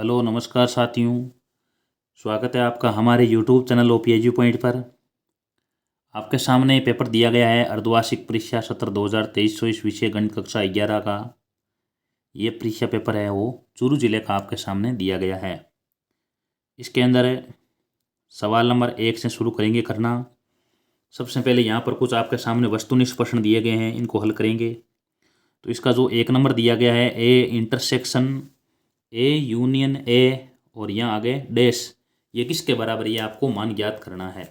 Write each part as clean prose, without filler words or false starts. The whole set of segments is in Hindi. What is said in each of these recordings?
हेलो नमस्कार साथियों। स्वागत है आपका हमारे यूट्यूब चैनल ओपीएजू पॉइंट पर। आपके सामने पेपर दिया गया है अर्धवार्षिक परीक्षा सत्र 2023-24 विषय गणित कक्षा 11 का। ये परीक्षा पेपर है वो चूरू जिले का आपके सामने दिया गया है। इसके अंदर सवाल नंबर 1 से शुरू करेंगे करना। सबसे पहले यहाँ पर कुछ आपके सामने वस्तुनिष्ठ प्रश्न दिए गए हैं, इनको हल करेंगे। तो इसका जो 1 नंबर दिया गया है A intersection A union A और यहाँ आगे डैश, ये किसके बराबर, ये आपको मान ज्ञात करना है।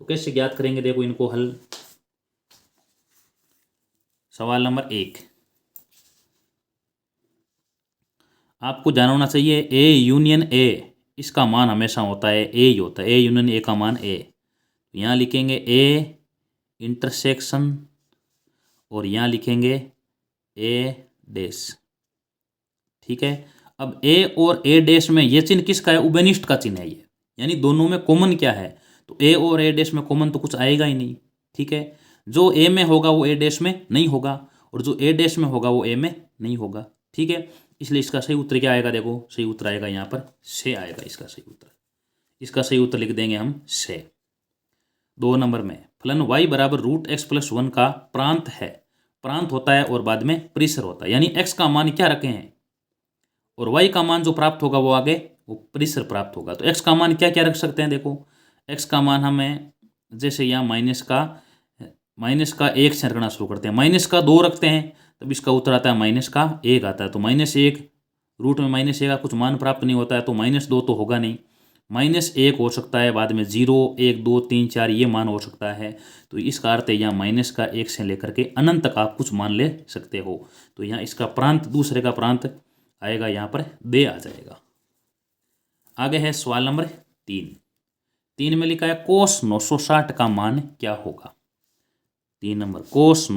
तो कैसे ज्ञात करेंगे, देखो इनको हल। सवाल नंबर 1 आपको जानना होना चाहिए ए यूनियन ए, इसका मान हमेशा होता है ए ही होता है। ए यूनियन ए का मान ए। यहाँ लिखेंगे ए इंटरसेक्शन और यहाँ लिखेंगे ए डैश। ठीक है। अब ए और ए डैश में ये चिन्ह किसका है, उभयनिष्ठ का चिन्ह है ये, यानी दोनों में कॉमन क्या है, तो ए और ए डैश में कॉमन तो कुछ आएगा ही नहीं। ठीक है। जो ए में होगा वो ए डैश में नहीं होगा और जो ए डैश में होगा वो ए में नहीं होगा। ठीक है। इसलिए इसका सही उत्तर क्या आएगा, देखो सही उत्तर आएगा यहाँ पर से आएगा इसका सही उत्तर। इसका सही उत्तर लिख देंगे हम से। 2 नंबर में फलन y बराबर √x+1 का प्रांत है। प्रांत होता है और बाद में परिसर होता है, यानी x का मान क्या रखे हैं और y का मान जो प्राप्त होगा वो आगे वो परिसर प्राप्त होगा। तो x का मान क्या क्या रख सकते हैं, देखो x का मान हमें जैसे यहाँ माइनस का 1 से रखना शुरू करते हैं, -2 रखते हैं, तब इसका उत्तर आता है -1 आता है। तो -1 रूट में -1 का कुछ मान प्राप्त नहीं होता है, तो -2 तो होगा नहीं, -1 हो सकता है, बाद में 0 1 2 3 4 ये मान हो सकता है। तो इसका अर्थ है यहाँ -1 से लेकर के अनंत तक आप कुछ मान ले सकते हो। तो यहाँ इसका प्रांत दूसरे का प्रांत आएगा, यहाँ पर दे आ जाएगा। आगे है सवाल नंबर 3 में लिखा है कोस 960 का मान क्या होगा। 3 नंबर कोस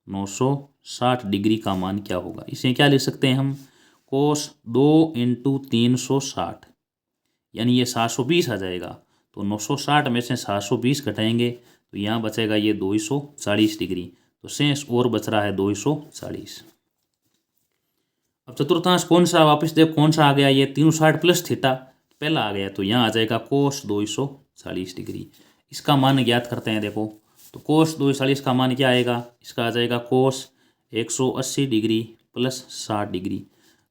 960 डिग्री का मान क्या होगा। इसे क्या लिख सकते हैं हम, कोस 2 × 360 यानी ये 720 आ जाएगा। तो 960 में से 720 घटाएंगे तो यहाँ बचेगा ये 240 डिग्री। तो शेष और बच रहा है 240। अब चतुर्थांश कौन सा, वापस देखो कौन सा आ गया, ये 360 प्लस थीटा पहला आ गया, तो यहाँ आ जाएगा कोस 240 डिग्री। इसका मान ज्ञात करते हैं। देखो तो कोस 240 का मान क्या आएगा, इसका आ जाएगा कोस 180 डिग्री प्लस 60 डिग्री।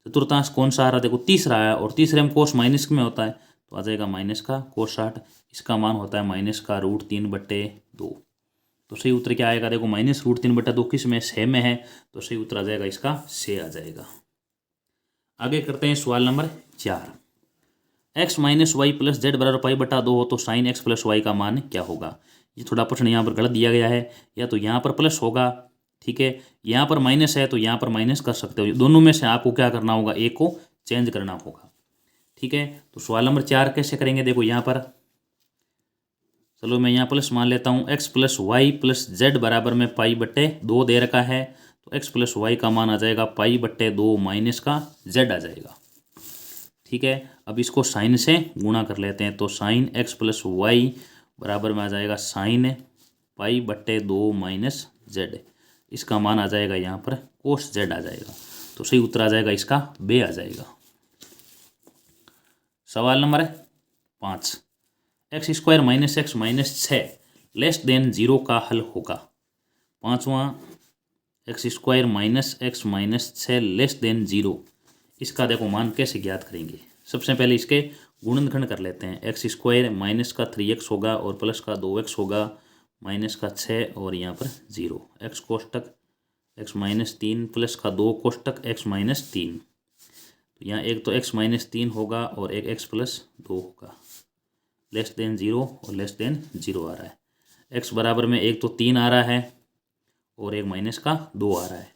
चतुर्थांश कौन सा आ रहा है, देखो तीसरा आया और तीसरे में कोस माइनस में होता है, तो आ जाएगा माइनस का कोस 60। इसका मान होता है -√3/2। तो सही उत्तर क्या आएगा, देखो -√3/2 किस में, से में है, तो सही उत्तर आ जाएगा इसका से आ जाएगा। आगे करते हैं सवाल नंबर 4 x - y + z = π/2 हो तो sin x + y का मान क्या होगा। ये थोड़ा प्रश्न यहाँ पर गलत दिया गया है, या तो यहाँ पर प्लस होगा, ठीक है, यहाँ पर माइनस है तो यहाँ पर माइनस कर सकते हो। दोनों में से आपको क्या करना होगा, एक को चेंज करना होगा। ठीक है। तो सवाल नंबर 4 कैसे करेंगे, देखो यहाँ पर चलो मैं यहाँ प्लस मान लेता हूँ, x + y + z बराबर में π/2 दे रखा है, तो x + y का मान आ जाएगा π/2 माइनस का z आ जाएगा। ठीक है। अब इसको साइन से गुणा कर लेते हैं, तो साइन x + y बराबर में आ जाएगा साइन π/2 माइनस z। इसका मान आ जाएगा यहाँ पर कोस z आ जाएगा। तो सही उत्तर आ जाएगा इसका बे आ जाएगा। सवाल नंबर 5 x² - x - 6 <0 का हल होगा। 5वां x² - x - 6 <0, इसका देखो मान कैसे ज्ञात करेंगे। सबसे पहले इसके गुणनखंड कर लेते हैं, x² माइनस का 3x होगा और प्लस का 2x होगा, माइनस का 6 और यहाँ पर 0, x कोष्टक x - 3 प्लस का 2 कोष्टक x - 3। तो यहाँ एक तो x - 3 होगा और एक x + 2 होगा, <0 और <0 आ रहा है। x बराबर में एक तो 3 आ रहा है और एक माइनस का 2 आ रहा है।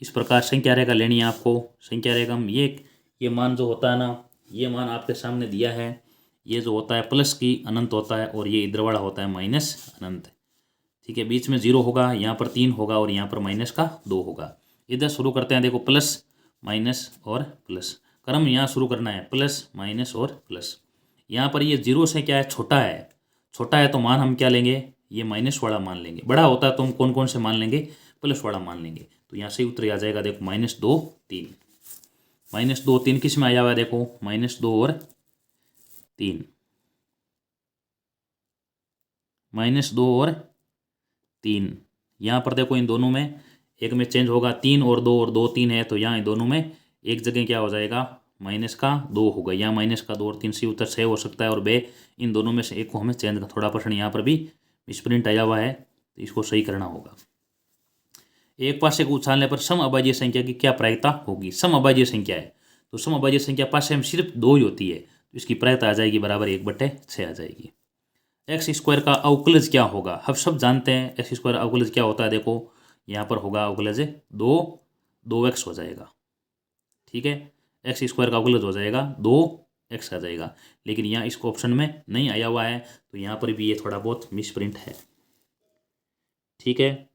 इस प्रकार संख्या रेखा लेनी है आपको। संख्या रेखा हम ये मान जो होता है ना, ये मान आपके सामने दिया है, ये जो होता है प्लस की अनंत होता है और ये इधर वाला होता है माइनस अनंत। ठीक है। बीच में 0 होगा, यहाँ पर 3 होगा और यहाँ पर माइनस का 2 होगा। इधर शुरू करते हैं, देखो प्लस माइनस और प्लस, क्रम यहाँ शुरू करना है, प्लस माइनस और प्लस। यहाँ पर ये 0 से क्या है, छोटा है तो मान हम क्या लेंगे, ये माइनस वाला मान लेंगे। बड़ा होता है तो हम कौन कौन से मान लेंगे, प्लस वाला मान लेंगे। तो यहाँ से उत्तर आ जाएगा, देखो -2 3। -2 3 किस में आया हुआ है देखो, -2 और 3, -2 और 3। यहाँ पर देखो इन दोनों में एक में चेंज होगा 3 और 2 और 2 3 है, तो यहाँ इन दोनों में एक जगह क्या हो जाएगा, -2 होगा। यहाँ -2 और 3 सी उत्तर 6 हो सकता है, और बे इन दोनों में से एक को हमें चेंज, थोड़ा % यहाँ पर भी मिसप्रिंट आया हुआ है, तो इसको सही करना होगा। एक पासे को उछालने पर सम अभाज्य संख्या की क्या प्रायिकता होगी। सम अभाज्य संख्या है तो सम अभाज्य संख्या पासे में सिर्फ 2 ही होती है, तो इसकी प्रायिकता आ जाएगी बराबर 1/6 आ जाएगी। एक्स स्क्वायर का अवकलज क्या होगा। हम सब जानते हैं एक्स स्क्वायर अवकलज क्या होता है। देखो यहाँ पर होगा अवकलज 2x हो जाएगा, ठीक है। एक्स स्क्वायर का अवकलज हो जाएगा 2x आ जाएगा, लेकिन यहाँ इसको ऑप्शन में नहीं आया हुआ है, तो यहाँ पर भी ये थोड़ा बहुत मिसप्रिंट है, ठीक है।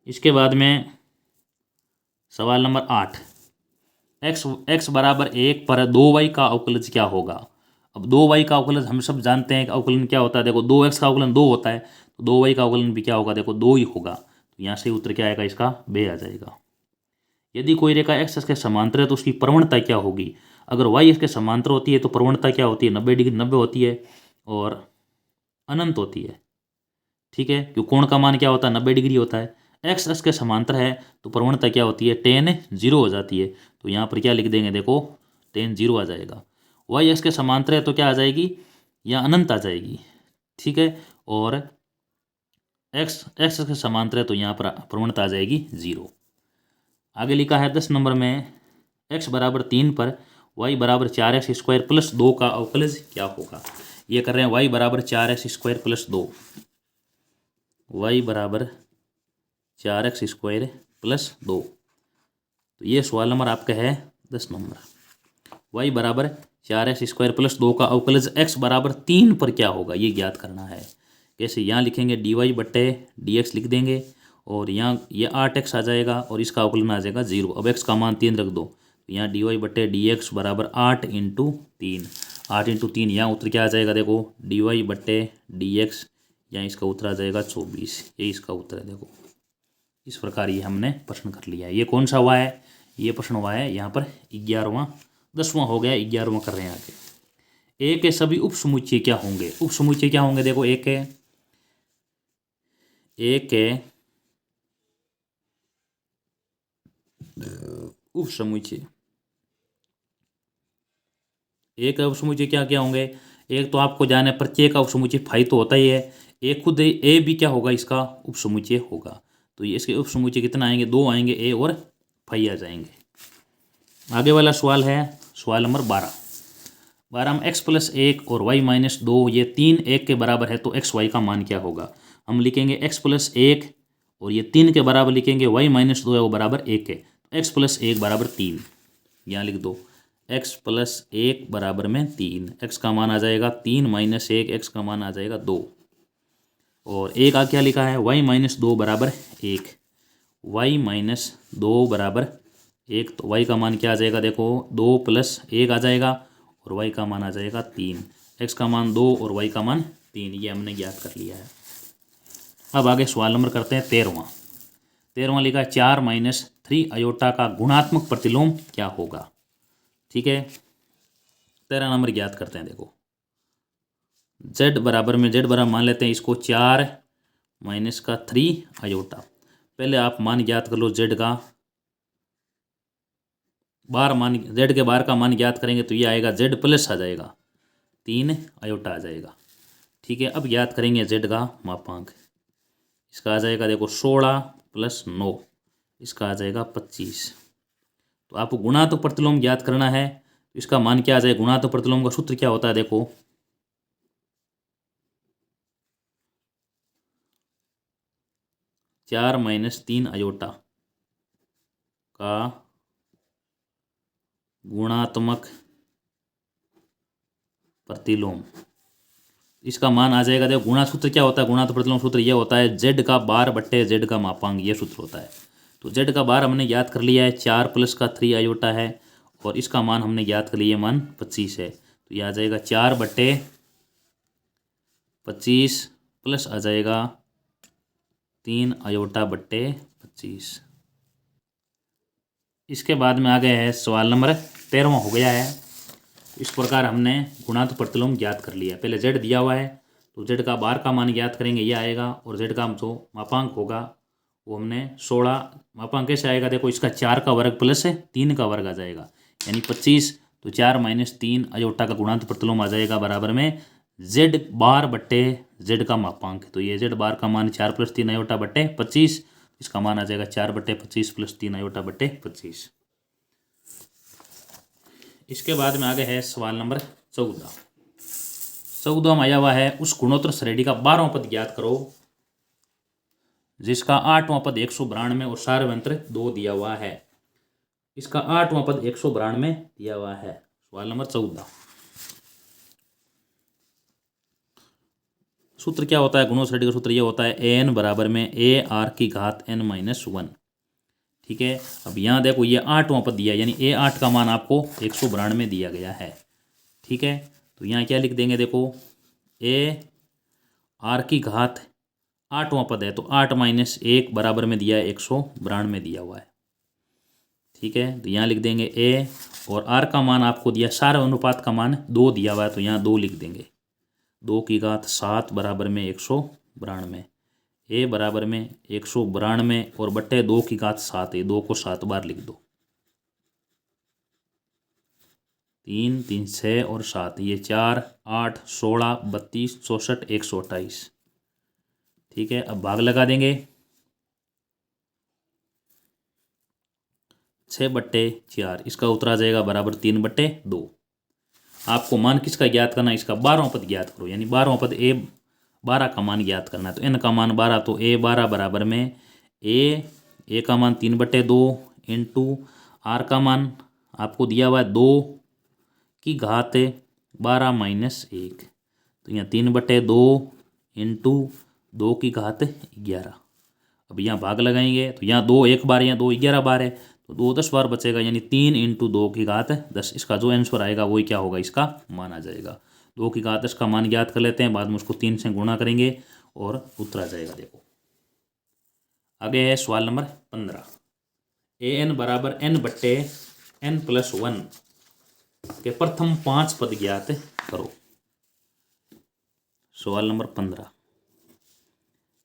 इसके बाद में सवाल नंबर 8, x बराबर 1 पर 2y का अवकलज क्या होगा। अब 2y का अवकलज हम सब जानते हैं कि अवकलन क्या होता है। देखो 2x का अवकलन 2 होता है, तो 2y का अवकलन भी क्या होगा, देखो 2 ही होगा, तो यहाँ से उत्तर क्या आएगा, इसका बे आ जाएगा। यदि कोई रेखा x इसके समांतर है तो उसकी प्रवणता क्या होगी। अगर y इसके समांतर होती है तो प्रवणता क्या होती है, 90 डिग्री 90 होती है और अनंत होती है, ठीक है। क्यों कोण का मान क्या होता है, 90 डिग्री होता है। एक्स इसके समांतर है तो प्रवणता क्या होती है, tan 0 हो जाती है, तो यहाँ पर क्या लिख देंगे, देखो tan 0 आ जाएगा। वाई एक्स के समांतर है तो क्या आ जाएगी, या अनंत आ जाएगी, ठीक है। और एक्स के समांतर है तो यहाँ पर प्रवणता आ जाएगी 0। आगे लिखा है 10 नंबर में, x बराबर 3 पर y बराबर 4x² प्लस 2 का अवकलज क्या होगा। ये कर रहे हैं y बराबर 4x² प्लस 2, y बराबर 4x² प्लस 2, तो ये सवाल नंबर आपका है 10 नंबर। y बराबर 4x² प्लस 2 का अवकलज x बराबर 3 पर क्या होगा, ये ज्ञात करना है। कैसे, यहाँ लिखेंगे dy/dx लिख देंगे, और यहाँ ये 8x आ जाएगा और इसका अवकलन आ जाएगा 0। अब x का मान 3 रख दो, तो यहाँ dy/dx बराबर 8 × 3, 8 × 3, यहाँ उत्तर क्या आ जाएगा, देखो dy/dx, यहाँ इसका उत्तर आ जाएगा 24, ये इसका उत्तर है। देखो इस प्रकार ये हमने प्रश्न कर लिया है। ये कौन सा हुआ है, ये प्रश्न हुआ है यहाँ पर 11वां, 10वां हो गया, 11वां कर रहे हैं आगे। ए के सभी उप समुच्चय क्या होंगे। उप समुच्चय क्या होंगे, देखो ए के उप समुच्चय, एक उप समुच्चय क्या क्या होंगे। एक तो आपको जाने प्रत्येक का उप समुच्चय फाई तो होता ही है, एक खुद ए भी क्या होगा, इसका उप समुच्चय होगा। तो ये इसके उप समुच्चय कितना आएंगे, 2 आएंगे, ए और फाई आ जाएंगे। आगे वाला सवाल है सवाल नंबर 12 में x+1 और y-2 ये 3 1 के बराबर है, तो x y का मान क्या होगा। हम लिखेंगे x+1 और ये 3 के बराबर लिखेंगे, y-2 है वो बराबर 1 है, तो x+1 बराबर 3, यहाँ लिख दो x+1 बराबर में 3, x का मान आ जाएगा 3 - 1, x का मान आ जाएगा 2, और एक आ क्या लिखा है, y-2 बराबर 1, y-2 बराबर 1, तो y का मान क्या आ जाएगा, देखो 2 + 1 आ जाएगा, और y का मान आ जाएगा 3, x का मान 2 और y का मान 3, ये हमने ज्ञात कर लिया है। अब आगे सवाल नंबर करते हैं 13वां लिखा है 4 - 3 अयोटा का गुणात्मक प्रतिलोम क्या होगा, ठीक है। 13 नंबर ज्ञात करते हैं। देखो z बराबर में z बराबर मान लेते हैं इसको 4 - 3 अयोटा। पहले आप मान ज्ञात कर लो z का, बार मान z के बार का मान ज्ञात करेंगे तो ये आएगा z प्लस आ जाएगा 3 अयोटा आ जाएगा, ठीक है। अब ज्ञात करेंगे z का मापांक, इसका आ जाएगा देखो 16 + 9, इसका आ जाएगा 25। तो आपको गुणात्मक प्रतिलोम ज्ञात करना है, इसका मान क्या आ जाएगा, गुणात्मक प्रतिलोम का सूत्र क्या होता है, देखो 4 - 3 अयोटा का गुणात्मक प्रतिलोम, इसका मान आ जाएगा, देखो गुणा सूत्र क्या होता है, गुणात्मक प्रतिलोम सूत्र ये होता है z का बार बट्टे z का मापांक, ये सूत्र होता है। तो z का बार हमने ज्ञात कर लिया है, 4 + 3 अयोटा है, और इसका मान हमने ज्ञात कर लिया, मान 25 है, तो ये आ जाएगा 4/25 प्लस आ जाएगा 3 अयोटा बट्टे 25। इसके बाद में आ गया है सवाल नंबर 13वां हो गया है। इस प्रकार हमने गुणांक प्रतिलोम ज्ञात कर लिया। पहले z दिया हुआ है तो z का बार का मान ज्ञात करेंगे, ये आएगा। और z का जो मापांक होगा वो हमने 16, मापांक कैसे आएगा देखो, इसका 4 का वर्ग प्लस 3 का वर्ग आ जाएगा यानी 25। तो 4 - 3 अयोटा का गुणांक प्रतिलोम आ जाएगा बराबर में z बार बट्टे z का मापांक। तो ये z बार का मान 4 + 3 अयोटा बट्टे 25, इसका मान आ जाएगा 4/25 + 3 अयोटा बट्टे 25। इसके बाद में आगे है सवाल नंबर 14। 14 में आया हुआ है उस गुणोत्तर श्रेणी का 12वां पद ज्ञात करो जिसका 8वां पद 192 और सार्वयंत्र 2 दिया हुआ है। इसका 8वां पद 192 दिया हुआ है। सवाल नंबर 14। सूत्र क्या होता है, गुणोत्तर श्रेणी का सूत्र ये होता है an बराबर में ar⁻n-1। ठीक है, अब यहाँ देखो ये 8वां पद दिया यानी A8 का मान आपको 192 दिया गया है। ठीक है, तो यहाँ क्या लिख देंगे देखो, ar⁻ 8वां पद है तो 8 - 1 बराबर में दिया है 192 दिया हुआ है। ठीक है, तो यहाँ लिख देंगे a, और r का मान आपको दिया, सारे अनुपात का मान 2 दिया हुआ है तो यहाँ 2 लिख देंगे। 2⁻7 बराबर में 192, a बराबर में 192 और बट्टे 2⁻7 है, 2 को 7 बार लिख दो। 3 3 6 और 7, ये 4 8 16 32 64 128। ठीक है, अब भाग लगा देंगे। 6/4, इसका उत्तर आ जाएगा बराबर 3/2। आपको मान किसका ज्ञात करना है, इसका 12वां पद ज्ञात करो यानी 12वां पद a 12 का मान ज्ञात करना है। तो n का मान 12 तो a12 बराबर में a का मान 3/2 इंटू r का मान आपको दिया हुआ है 2⁻12 - 1, तो यहाँ 3/2 इंटू 2⁻11। अब यहाँ भाग लगाएंगे तो यहाँ 2 1 बार, यहाँ 2 11 बार है तो 2 10 बार बचेगा यानी 3 इंटू 2⁻10। इसका जो आंसर आएगा वही क्या होगा, इसका मान आ जाएगा। 2⁻10 का मान ज्ञात कर लेते हैं, बाद में उसको 3 से गुणा करेंगे और उत्तर आ जाएगा। देखो आगे है सवाल नंबर 15। an बराबर n/n+1 के प्रथम 5 पद ज्ञात करो। सवाल नंबर 15।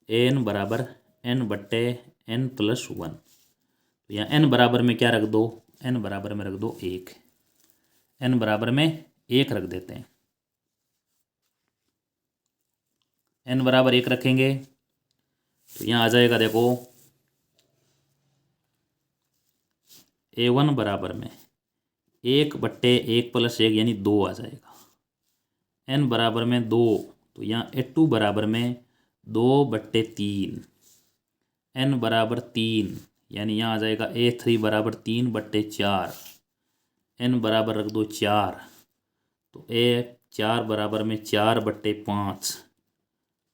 an बराबर n/n+1, तो यहाँ n बराबर में क्या रख दो, n बराबर में रख दो 1, n बराबर में 1 रख देते हैं। n बराबर 1 रखेंगे तो यहाँ आ जाएगा देखो a1 बराबर में 1/1 + 1 यानी 2 आ जाएगा। n बराबर में 2, तो यहाँ a2 बराबर में 2/3, n बराबर 3 यानी यहाँ आ जाएगा a3 बराबर 3/4, n बराबर रख दो 4, तो a4 बराबर में 4/5,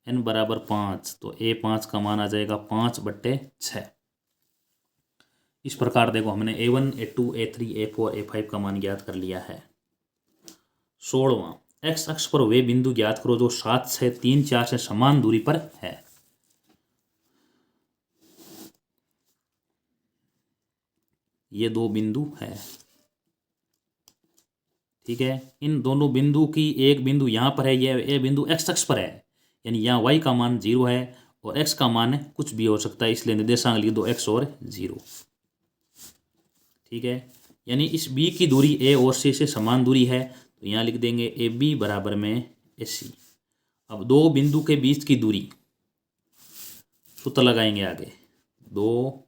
n बराबर 5, तो a5 का मान आ जाएगा 5/6। इस प्रकार देखो हमने a1 a2 a3 a4 a5 का मान ज्ञात कर लिया है। 16वां, x अक्ष पर वे बिंदु ज्ञात करो जो 7 से 3 4 से समान दूरी पर है। ये 2 बिंदु है। ठीक है, इन दोनों बिंदु की, एक बिंदु यहाँ पर है, ये बिंदु x अक्ष पर है यानी यहाँ y का मान 0 है और x का मान कुछ भी हो सकता है, इसलिए निर्देशांक लिख दो x और 0। ठीक है, यानी इस b की दूरी a और c से समान दूरी है तो यहाँ लिख देंगे AB बराबर में AC। अब 2 बिंदु के बीच की दूरी, सूत्र लगाएंगे आगे। 2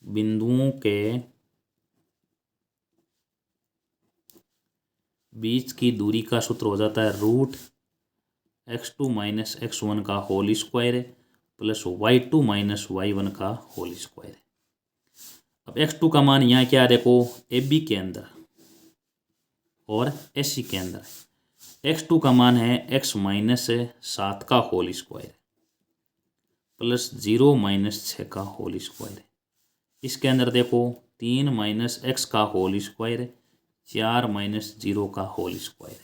बिंदुओं के बीच की दूरी का सूत्र हो जाता है √x2 - x1 का whole square plus y2 - y1 का होल स्क्वायर। अब x2 का मान यहाँ क्या है देखो, AB के अंदर और AC के अंदर x2 का मान है x - 7 का होल स्क्वायर प्लस 0 - 6 का होल स्क्वायर। इसके अंदर देखो 3 - x का होल स्क्वायर 4 - 0 का होल स्क्वायर।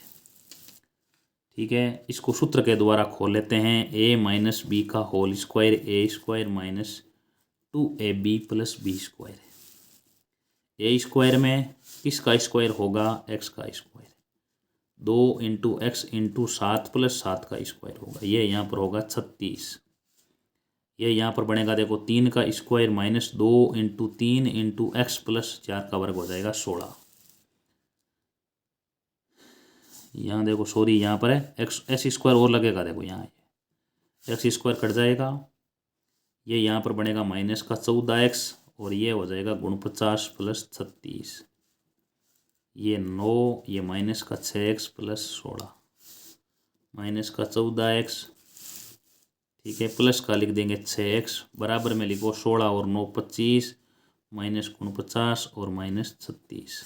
ठीक है, इसको सूत्र के द्वारा खोल लेते हैं। a - b का whole square a² 2ab plus B square. A square में किसका स्क्वायर होगा? एक्स का स्क्वायर। 2 × x × 7 प्लस 7 का स्क्वायर होगा, ये यहाँ पर होगा 36। ये यहाँ पर बनेगा देखो 3 का स्क्वायर माइनस 2 × 3 × x प्लस 4 का वर्ग हो जाएगा 16। यहाँ देखो सॉरी यहाँ पर है एक्स स्क्वायर और लगेगा, देखो यहाँ एक्स स्क्वायर कट जाएगा, ये यहाँ पर बनेगा माइनस का 14x और ये हो जाएगा 49 प्लस 36, ये 9, ये माइनस का 6x प्लस 16, माइनस का 14x, ठीक है, प्लस का लिख देंगे 6x, बराबर में लिखो 16 और 9 25, माइनस 49 और माइनस 36।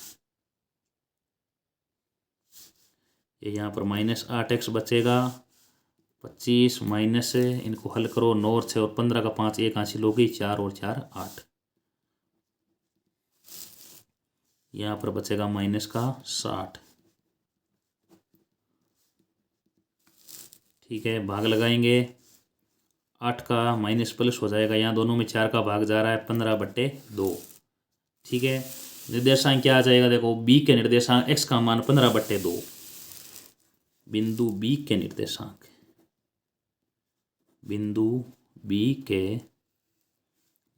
ये यहाँ पर माइनस 8x बचेगा, 25 माइनस से इनको हल करो, 9 और 6 और 15 का 5, एक हासिल हो गई, 4 और 4 8। यहाँ पर बचेगा माइनस का 60, ठीक है, भाग लगाएंगे, 8 का माइनस प्लस हो जाएगा, यहाँ दोनों में 4 का भाग जा रहा है, 15/2, ठीक है। निर्देशांक क्या आ जाएगा? देखो बी के निर्देशांक x का मान 15/2, बिंदु बी के निर्देशांक, बिंदु बी के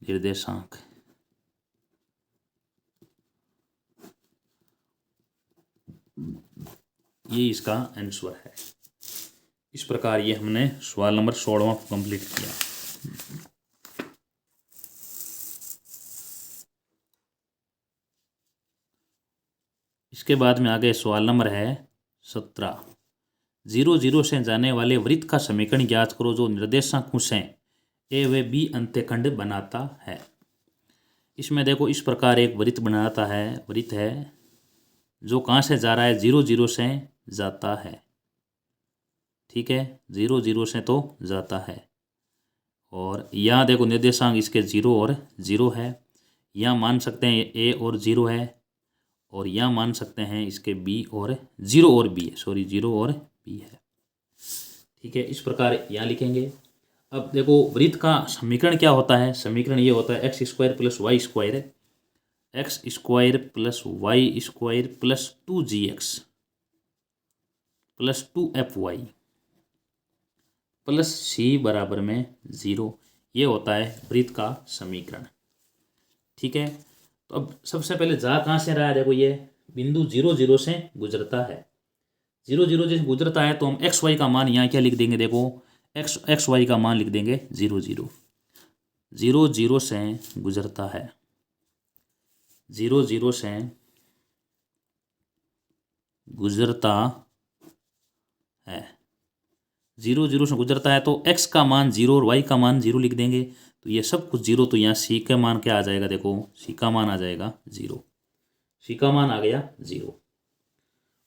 निर्देशांक, ये इसका आंसर है। इस प्रकार ये हमने सवाल नंबर 16वां कंप्लीट किया। इसके बाद में आगे सवाल नंबर है 17। 0 0 से जाने वाले वृत्त का समीकरण ज्ञात करो जो निर्देशांक हैं ए व बी अंत्यखंड बनाता है। इसमें देखो इस प्रकार एक वृत्त बनाता है, वृत्त है जो कहाँ से जा रहा है? 0 0 से जाता है, ठीक है, 0 0 से तो जाता है, और यहाँ देखो निर्देशांक इसके 0 और 0 है, यहाँ मान सकते हैं ए और 0 है, और यहाँ मान सकते हैं इसके बी और 0 और बी है, सॉरी 0 और बी है, ठीक है। इस प्रकार यहाँ लिखेंगे। अब देखो वृत्त का समीकरण क्या होता है? समीकरण ये होता है x square plus y square, x square plus y square plus 2gx plus 2fy plus c बराबर में 0, ये होता है वृत्त का समीकरण, ठीक है। तो अब सबसे पहले जा कहाँ से रहा है? देखो ये बिंदु 0 0 से गुजरता है, 0 0 से गुजरता है, तो हम एक्स वाई का मान यहाँ क्या लिख देंगे? देखो एक्स वाई का मान लिख देंगे 0 0 0 0 से गुजरता है, 0 0 से गुजरता है, 0 0 से गुजरता है, तो x का मान 0 और y का मान 0 लिख देंगे, तो ये सब कुछ 0, तो यहाँ c का मान क्या आ जाएगा? देखो c का मान आ जाएगा 0, c का मान आ गया 0।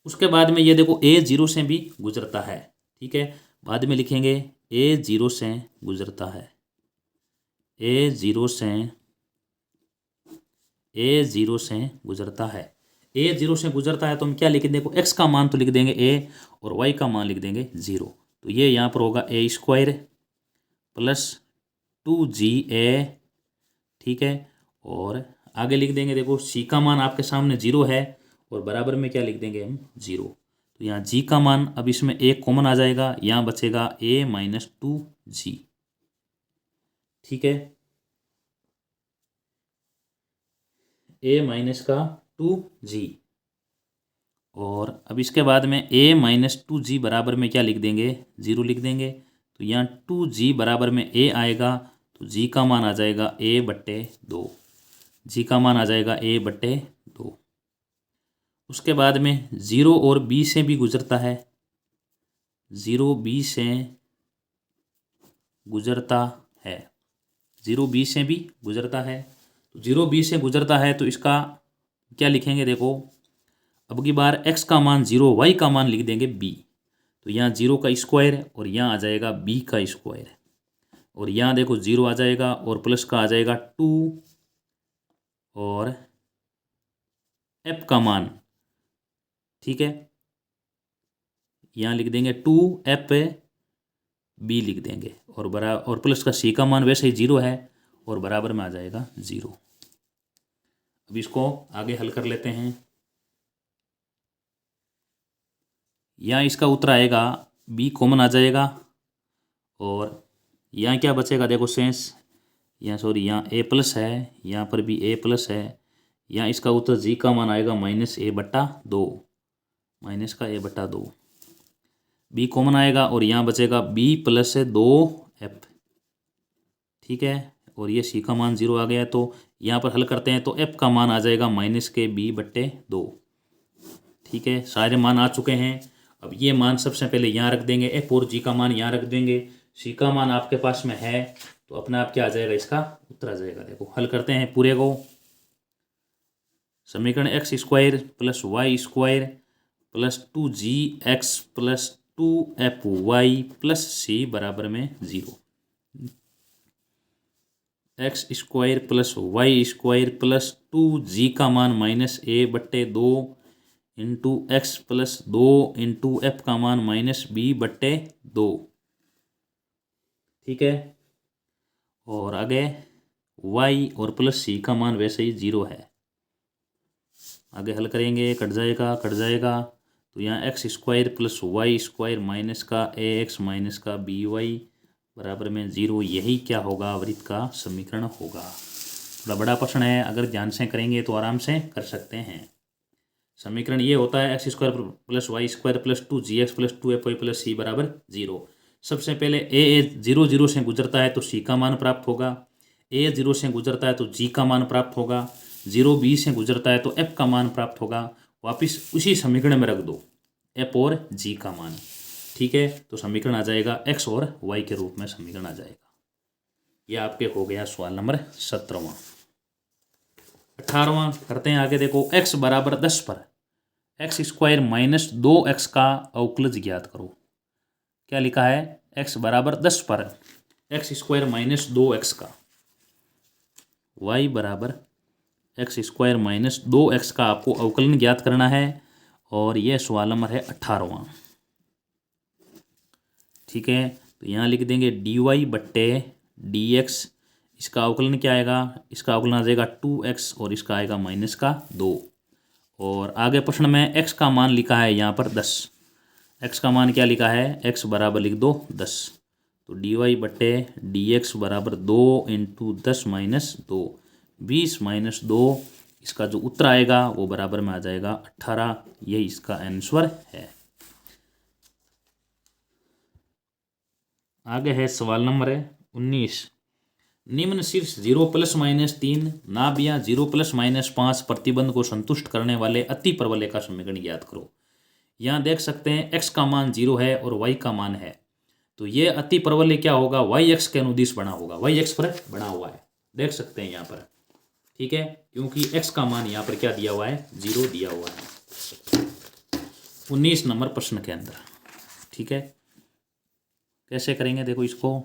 उसके बाद में ये देखो a 0 से भी गुजरता है, ठीक है, बाद में लिखेंगे a 0 से गुजरता है, a 0 से गुजरता है, a 0 से गुजरता है, तो हम क्या लिखेंगे? देखो x का मान तो लिख देंगे a और y का मान लिख देंगे 0, तो ये यहाँ पर होगा a स्क्वायर प्लस 2ga, ठीक है, और आगे लिख देंगे देखो c का मान आपके सामने 0 है, और बराबर में क्या लिख देंगे हम? 0, तो यहाँ g का मान, अब इसमें एक कॉमन आ जाएगा, यहाँ बचेगा a माइनस 2g, ठीक है, a माइनस का 2g, और अब इसके बाद में a माइनस 2g बराबर में क्या लिख देंगे? 0 लिख देंगे, तो यहाँ 2g बराबर में a आएगा, तो g का मान आ जाएगा a/2, g का मान आ जाएगा a/2। उसके बाद में 0 और b से भी गुजरता है, 0 b से गुजरता है, 0 b से भी गुजरता है, तो 0 b से गुजरता है, तो इसका क्या लिखेंगे? देखो अब की बार x का मान 0, y का मान लिख देंगे b, तो यहाँ 0 का स्क्वायर और यहाँ आ जाएगा b का स्क्वायर, और यहाँ देखो 0 आ जाएगा और प्लस का आ जाएगा 2, और f का मान, ठीक है, यहाँ लिख देंगे 2f b लिख देंगे, और प्लस का c का मान वैसे ही 0 है, और बराबर में आ जाएगा 0। अब इसको आगे हल कर लेते हैं। यहाँ इसका उत्तर आएगा b कॉमन आ जाएगा और यहाँ क्या बचेगा देखो शेष, यहाँ सॉरी यहाँ a प्लस है, यहाँ पर भी a प्लस है, यहाँ इसका उत्तर g का मान आएगा -a/2, माइनस का a/2। b कॉमन आएगा और यहाँ बचेगा b प्लस 2f, ठीक है। और ये c का मान 0 आ गया, तो यहाँ पर हल करते हैं तो f का मान आ जाएगा -b/2, ठीक है। सारे मान आ चुके हैं। अब ये मान सबसे पहले यहाँ रख देंगे, f और g का मान यहाँ रख देंगे, c का मान आपके पास में है तो अपने आप क्या आ जाएगा, इसका उत्तर आ जाएगा। देखो हल करते हैं पूरे को। समीकरण x² + y² + 2gx + 2fy + c बराबर में 0। x² + y² + 2g का मान -a/2 into x + 2 into f का मान -b/2, ठीक है। और आगे y और प्लस c का मान वैसे ही 0 है। आगे हल करेंगे, कट जाएगा तो यहाँ x² + y² माइनस का ax माइनस का by बराबर में 0। यही क्या होगा, वृत्त का समीकरण होगा। थोड़ा बड़ा प्रश्न है, अगर ध्यान से करेंगे तो आराम से कर सकते हैं। समीकरण ये होता है x² + y² + 2gx + 2fy + c बराबर 0। सबसे पहले a 0 0 से गुजरता है तो c का मान प्राप्त होगा, a 0 से गुजरता है तो g का मान प्राप्त होगा, 0 b से गुजरता है तो f का मान प्राप्त होगा। वापिस उसी समीकरण में रख दो f और g का मान, ठीक है। तो समीकरण आ जाएगा x और y के रूप में समीकरण आ जाएगा। यह आपके हो गया सवाल नंबर 17वां। 18वां करते हैं आगे। देखो x बराबर 10 पर x² - 2x का अवकलज ज्ञात करो। क्या लिखा है, x बराबर 10 पर x² - 2x का, y बराबर x² - 2x का आपको अवकलन ज्ञात करना है और यह सवाल नंबर है 18वां, ठीक है। तो यहाँ लिख देंगे dy/dx, इसका अवकलन क्या आएगा, इसका अवकलन आ जाएगा 2x और इसका आएगा -2। और आगे प्रश्न में x का मान लिखा है यहाँ पर 10, x का मान क्या लिखा है, x बराबर लिख दो 10। तो dy/dx बराबर 2 इंटू 10 - 2, 20 - 2, इसका जो उत्तर आएगा वो बराबर में आ जाएगा 18। यही इसका आंसर है। आगे है सवाल नंबर 19। निम्न शीर्ष 0 ± 3 नाभियां 0 ± 5 प्रतिबंध को संतुष्ट करने वाले अति परवलय का समीकरण ज्ञात करो। यहाँ देख सकते हैं x का मान 0 है और y का मान है, तो ये अति परवलय क्या होगा, yx के अनुदिश बना होगा, yx पर बना हुआ है, देख सकते हैं यहाँ पर, ठीक है। क्योंकि x का मान यहाँ पर क्या दिया हुआ है, 0 दिया हुआ है 19 नंबर प्रश्न के अंदर, ठीक है। कैसे करेंगे देखो इसको,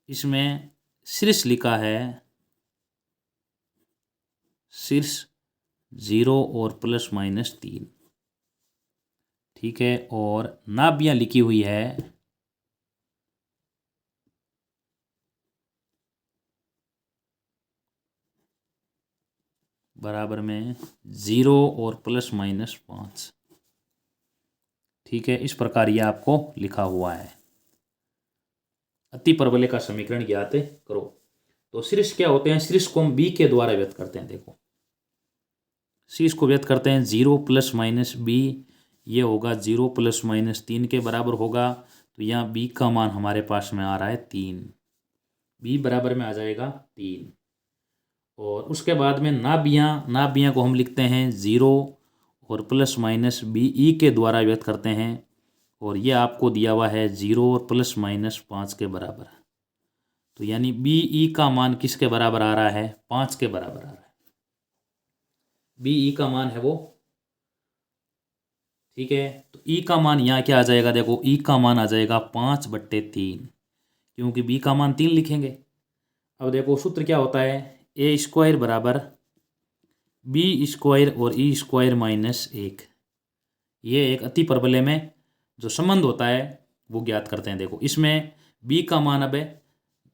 इसमें शीर्ष लिखा है, शीर्ष 0 और ±3, ठीक है। और नाभियां लिखी हुई है बराबर में 0 और ±5, ठीक है। इस प्रकार यह आपको लिखा हुआ है। अति परवलय का समीकरण ज्ञात करो। तो शीर्ष क्या होते हैं, शीर्ष को हम b के द्वारा व्यक्त करते हैं। देखो शीर्ष को व्यक्त करते हैं 0 ± b, ये होगा 0 ± 3 के बराबर होगा। तो यहाँ b का मान हमारे पास में आ रहा है 3, b बराबर में आ जाएगा 3। और उसके बाद में नाभियां को हम लिखते हैं 0 और ± b के द्वारा व्यक्त करते हैं, और ये आपको दिया हुआ है 0 और ±5 के बराबर। तो यानी BE का मान किसके बराबर आ रहा है, 5 के बराबर आ रहा है। BE का मान है वो, ठीक है। तो E का मान यहाँ क्या आ जाएगा, देखो E का मान आ जाएगा 5/3, क्योंकि B का मान 3 लिखेंगे। अब देखो सूत्र क्या होता है, a² बराबर b² और e² - 1, ये एक अति परवलय में जो संबंध होता है वो ज्ञात करते हैं। देखो इसमें b का मान अब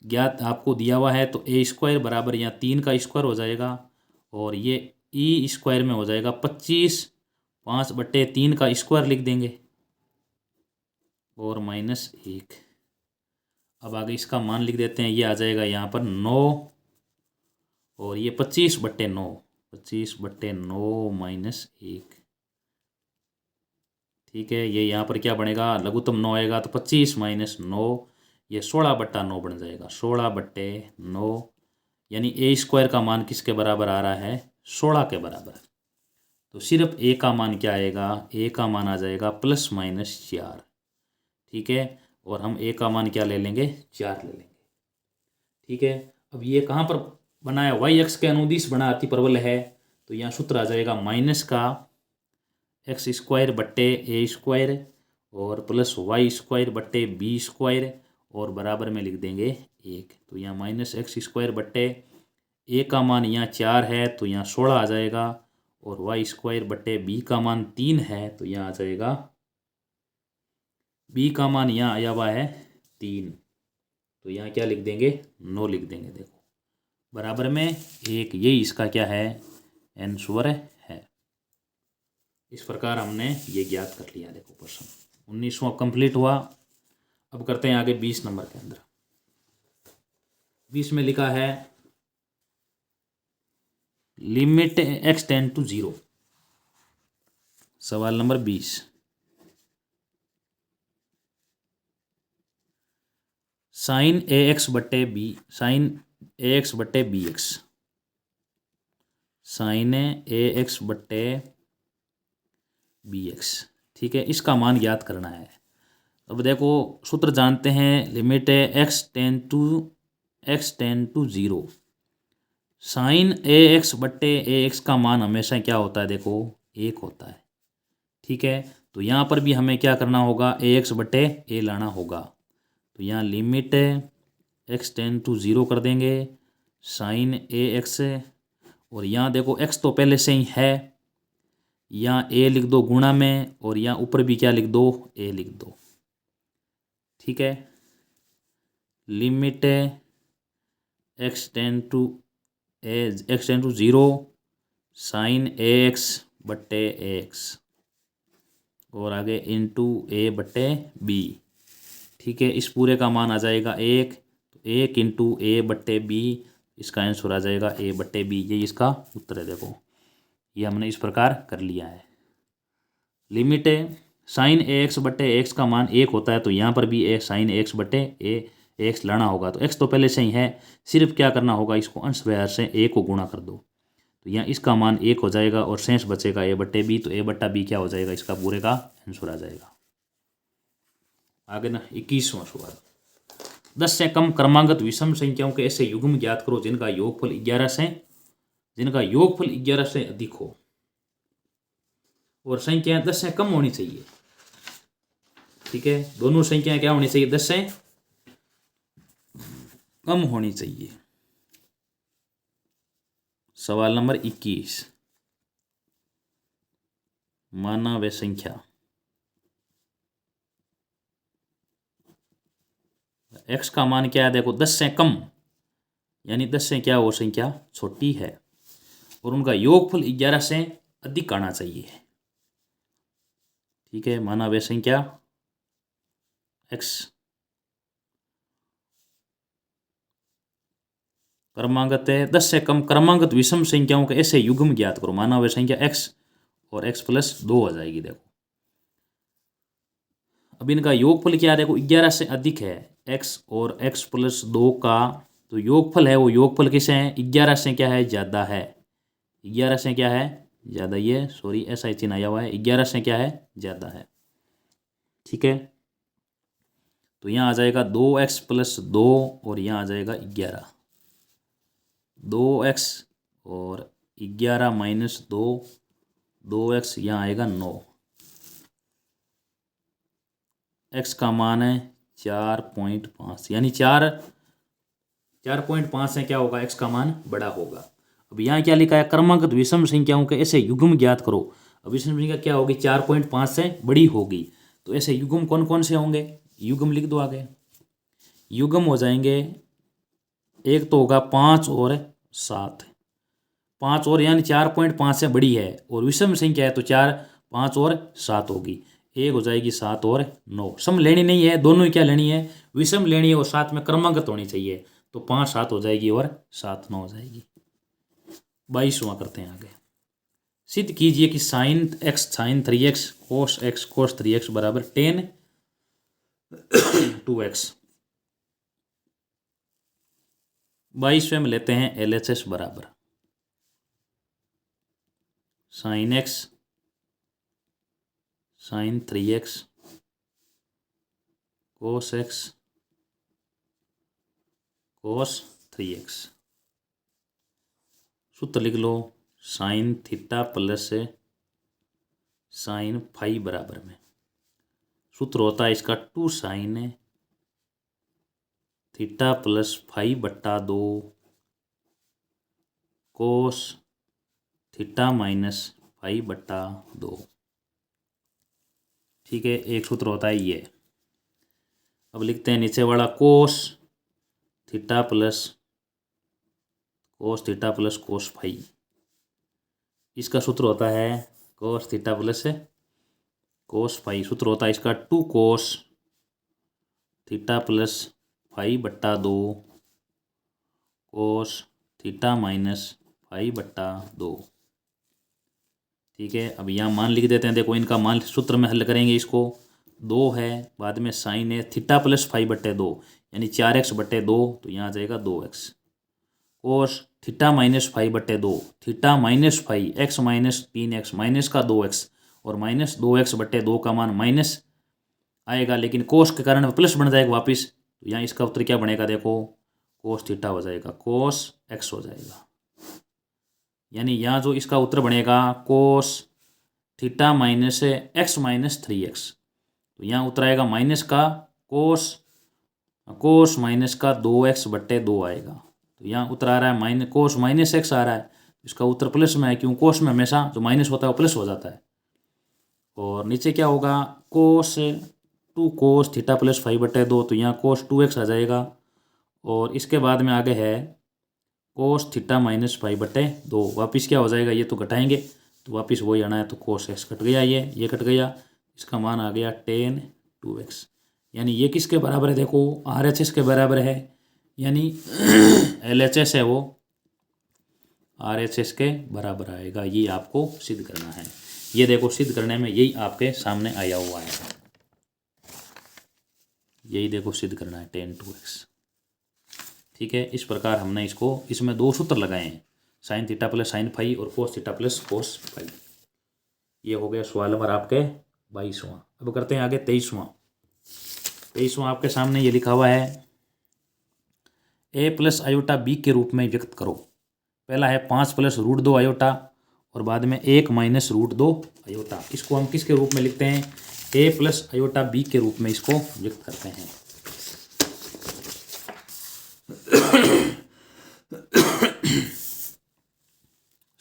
ज्ञात आपको दिया हुआ है, तो ए स्क्वायर बराबर यहाँ 3 का स्क्वायर हो जाएगा और ये ई स्क्वायर में हो जाएगा 25, 5/3 का स्क्वायर लिख देंगे और -1। अब आगे इसका मान लिख देते हैं, ये आ जाएगा यहाँ पर 9 और ये 25/9, 25/9 -1। ठीक है, ये यहाँ पर क्या बनेगा, लघुत्तम 9 आएगा तो 25 - 9, ये 16/9 बन जाएगा, 16/9। यानी ए स्क्वायर का मान किसके बराबर आ रहा है, 16 के बराबर। तो सिर्फ ए का मान क्या आएगा, ए का मान आ जाएगा ±4। ठीक है, और हम ए का मान क्या ले लेंगे, 4 ले लेंगे। ठीक है, अब ये कहाँ पर बनाया, वाई एक्स के अनुदिश बना अति परवलय है, तो यहाँ सूत्र आ जाएगा माइनस का x²/a² और प्लस y²/b² और बराबर में लिख देंगे 1। तो यहाँ -x²/a का मान यहाँ 4 है तो यहाँ 16 आ जाएगा और y²/b का मान 3 है तो यहाँ आ जाएगा, b का मान यहाँ आया हुआ है 3, तो यहाँ क्या लिख देंगे, 9 लिख देंगे। देखो बराबर में 1, यही इसका क्या है, आंसर है। इस प्रकार हमने ये ज्ञात कर लिया। देखो प्रश्न 19वां कंप्लीट हुआ। अब करते हैं आगे 20 नंबर के अंदर। 20 में लिखा है लिमिट x टेंड टू 0। सवाल number 20, sin ax/b, sin ax/bx, sin ax/bx। ठीक है, इसका मान ज्ञात करना है। अब देखो सूत्र जानते हैं, limit x tend to 0, sin ax/ax का मान हमेशा क्या होता है, देखो 1 होता है। ठीक है, तो यहाँ पर भी हमें क्या करना होगा, ax/a लाना होगा। तो यहाँ लिमिट x टेंड टू 0 कर देंगे sin ax, और यहाँ देखो x तो पहले से ही है, यहाँ a लिख दो गुणा में और यहाँ ऊपर भी क्या लिख दो, a लिख दो। ठीक है, limit x tend to 0 sin ax/ax और आगे इंटू a/b। ठीक है, इस पूरे का मान आ जाएगा 1, तो 1 × a/b, इसका आंसर आ जाएगा a/b। ये इसका उत्तर है। देखो ये हमने इस प्रकार कर लिया है। लिमिट sin ax/ax का मान 1 होता है, तो यहाँ पर भी sin ax/ax लाना होगा। तो x तो पहले से ही है, सिर्फ क्या करना होगा, इसको अंश व्यय से a को गुणा कर दो, तो यहाँ इसका मान 1 हो जाएगा और शेष बचेगा a/b। तो a/b क्या हो जाएगा, इसका पूरे का आंसर आ जाएगा। आगे ना 21वां सवाल, 10 से कम क्रमांगत विषम संख्याओं के ऐसे युग्म ज्ञात करो जिनका योगफल 11 से अधिक हो और संख्याएं 10 से कम होनी चाहिए। ठीक है, दोनों संख्याएं क्या होनी चाहिए, 10 से कम होनी चाहिए। सवाल नंबर 21, माना व संख्या x का मान क्या है, देखो 10 से कम, यानी 10 से क्या हो, संख्या छोटी है, और उनका योगफल 11 से अधिक आना चाहिए। ठीक है, माना वे संख्या x क्रमांगत है 10 से कम क्रमांगत विषम संख्याओं के ऐसे युग्म ज्ञात करो। माना वे संख्या x और x + 2 हो जाएगी। देखो अब इनका योगफल क्या है, देखो 11 से अधिक है x और x + 2 का तो योगफल है, वो योगफल किसे है, 11 से क्या है, ज़्यादा है। 11 से क्या है, ज़्यादा, ये सॉरी ऐसा ही चिन्ह आया हुआ है, 11 से क्या है, ज़्यादा है। ठीक है, तो यहाँ आ जाएगा 2x + 2 और यहाँ आ जाएगा 11, 2x और 11 - 2, 2x, यहाँ आएगा 9। x का मान है 4.5, यानी 4.5 से क्या होगा, x का मान बड़ा होगा। अब यहाँ क्या लिखा है, क्रमांकित विषम संख्याओं के ऐसे युग्म ज्ञात करो। अब विषम संख्या क्या होगी, 4.5 से बड़ी होगी। तो ऐसे युग्म कौन कौन से होंगे, युग्म लिख दो आगे। युग्म हो जाएंगे, एक तो होगा 5 और 7, 5 और यानी 4.5 से बड़ी है, और विषम संख्या है तो 4, 5 और 7 होगी। एक हो जाएगी 7 और 9। सम लेनी नहीं है, दोनों ही क्या लेनी है, विषम लेनी है, और साथ में क्रमांकित होनी चाहिए। तो 5 7 हो जाएगी और 7 9 हो जाएगी। 22वां करते हैं आगे। सिद्ध कीजिए कि साइन एक्स साइन 3x कोस 3x बराबर टेन 2x। 22वें में लेते हैं LHS बराबर sine x sine 3x cos x cos 3x। सूत्र लिख लो, sine theta plus sine phi बराबर में सूत्र होता है इसका 2 साइन थीटा प्लस फाई बट्टा 2 कोस थीटा माइनस फाई बट्टा 2। ठीक है, एक सूत्र होता है ये। अब लिखते हैं नीचे वाला cos theta plus cos phi. इसका सूत्र होता है cos theta plus cos phi. सूत्र होता है इसका 2 कोस थीटा प्लस फाई बट्टा 2 कोस थीटा माइनस फाई बट्टा 2। ठीक है, अब यहाँ मान लिख देते हैं। देखो इनका मान सूत्र में हल करेंगे इसको। 2 है, बाद में साइन है थीटा प्लस फाई बट्टे 2 यानी 4x बट्टे 2, तो यहाँ आ जाएगा 2x। Cos theta minus phi बट्टे 2, theta minus phi x minus 3x minus का 2x, और माइनस 2x बट्टे 2 का मान माइनस आएगा, लेकिन कोस के कारण प्लस बन जाएगा वापिस। तो यहाँ इसका उत्तर क्या बनेगा, देखो कोस थीटा हो जाएगा, कोस x हो जाएगा। यानी यहाँ जो इसका उत्तर बनेगा cos theta minus x minus 3x, तो यहाँ उत्तर आएगा माइनस का कोस माइनस का 2x बट्टे 2 आएगा। तो यहाँ उत्तर आ रहा है कोस माइनस x आ रहा है, इसका उत्तर प्लस में है, क्यों कोस में हमेशा जो माइनस होता है वो प्लस हो जाता है। और नीचे क्या होगा, कोस 2 कोस थीटा प्लस फाई बट्टे 2, तो यहाँ कोस 2x आ जाएगा। और इसके बाद में आगे है कोस थीटा माइनस फाई बट्टे 2, वापिस क्या हो जाएगा, ये तो घटाएंगे तो वापिस वही आना है, तो कोस x कट गया, ये कट गया, इसका मान आ गया टेन 2x। यानी ये किसके बराबर है, देखो RHS के बराबर है, यानी LHS है वो RHS के बराबर आएगा। ये आपको सिद्ध करना है। ये देखो सिद्ध करने में यही आपके सामने आया हुआ है, यही देखो सिद्ध करना है 10 2x। ठीक है, इस प्रकार हमने इसमें 2 सूत्र लगाए हैं, sine theta plus sine phi और cos theta plus cos phi. ये हो गया सवाल नंबर आपके 22वां। अब करते हैं आगे 23वां आपके सामने ये लिखा हुआ है, a प्लस आयोटा b के रूप में व्यक्त करो। पहला है 5 प्लस रूट 2 आयोटा, और बाद में 1 माइनस रूट 2 आयोटा। इसको हम किसके रूप में लिखते हैं, a प्लस आयोटा b के रूप में इसको व्यक्त करते हैं।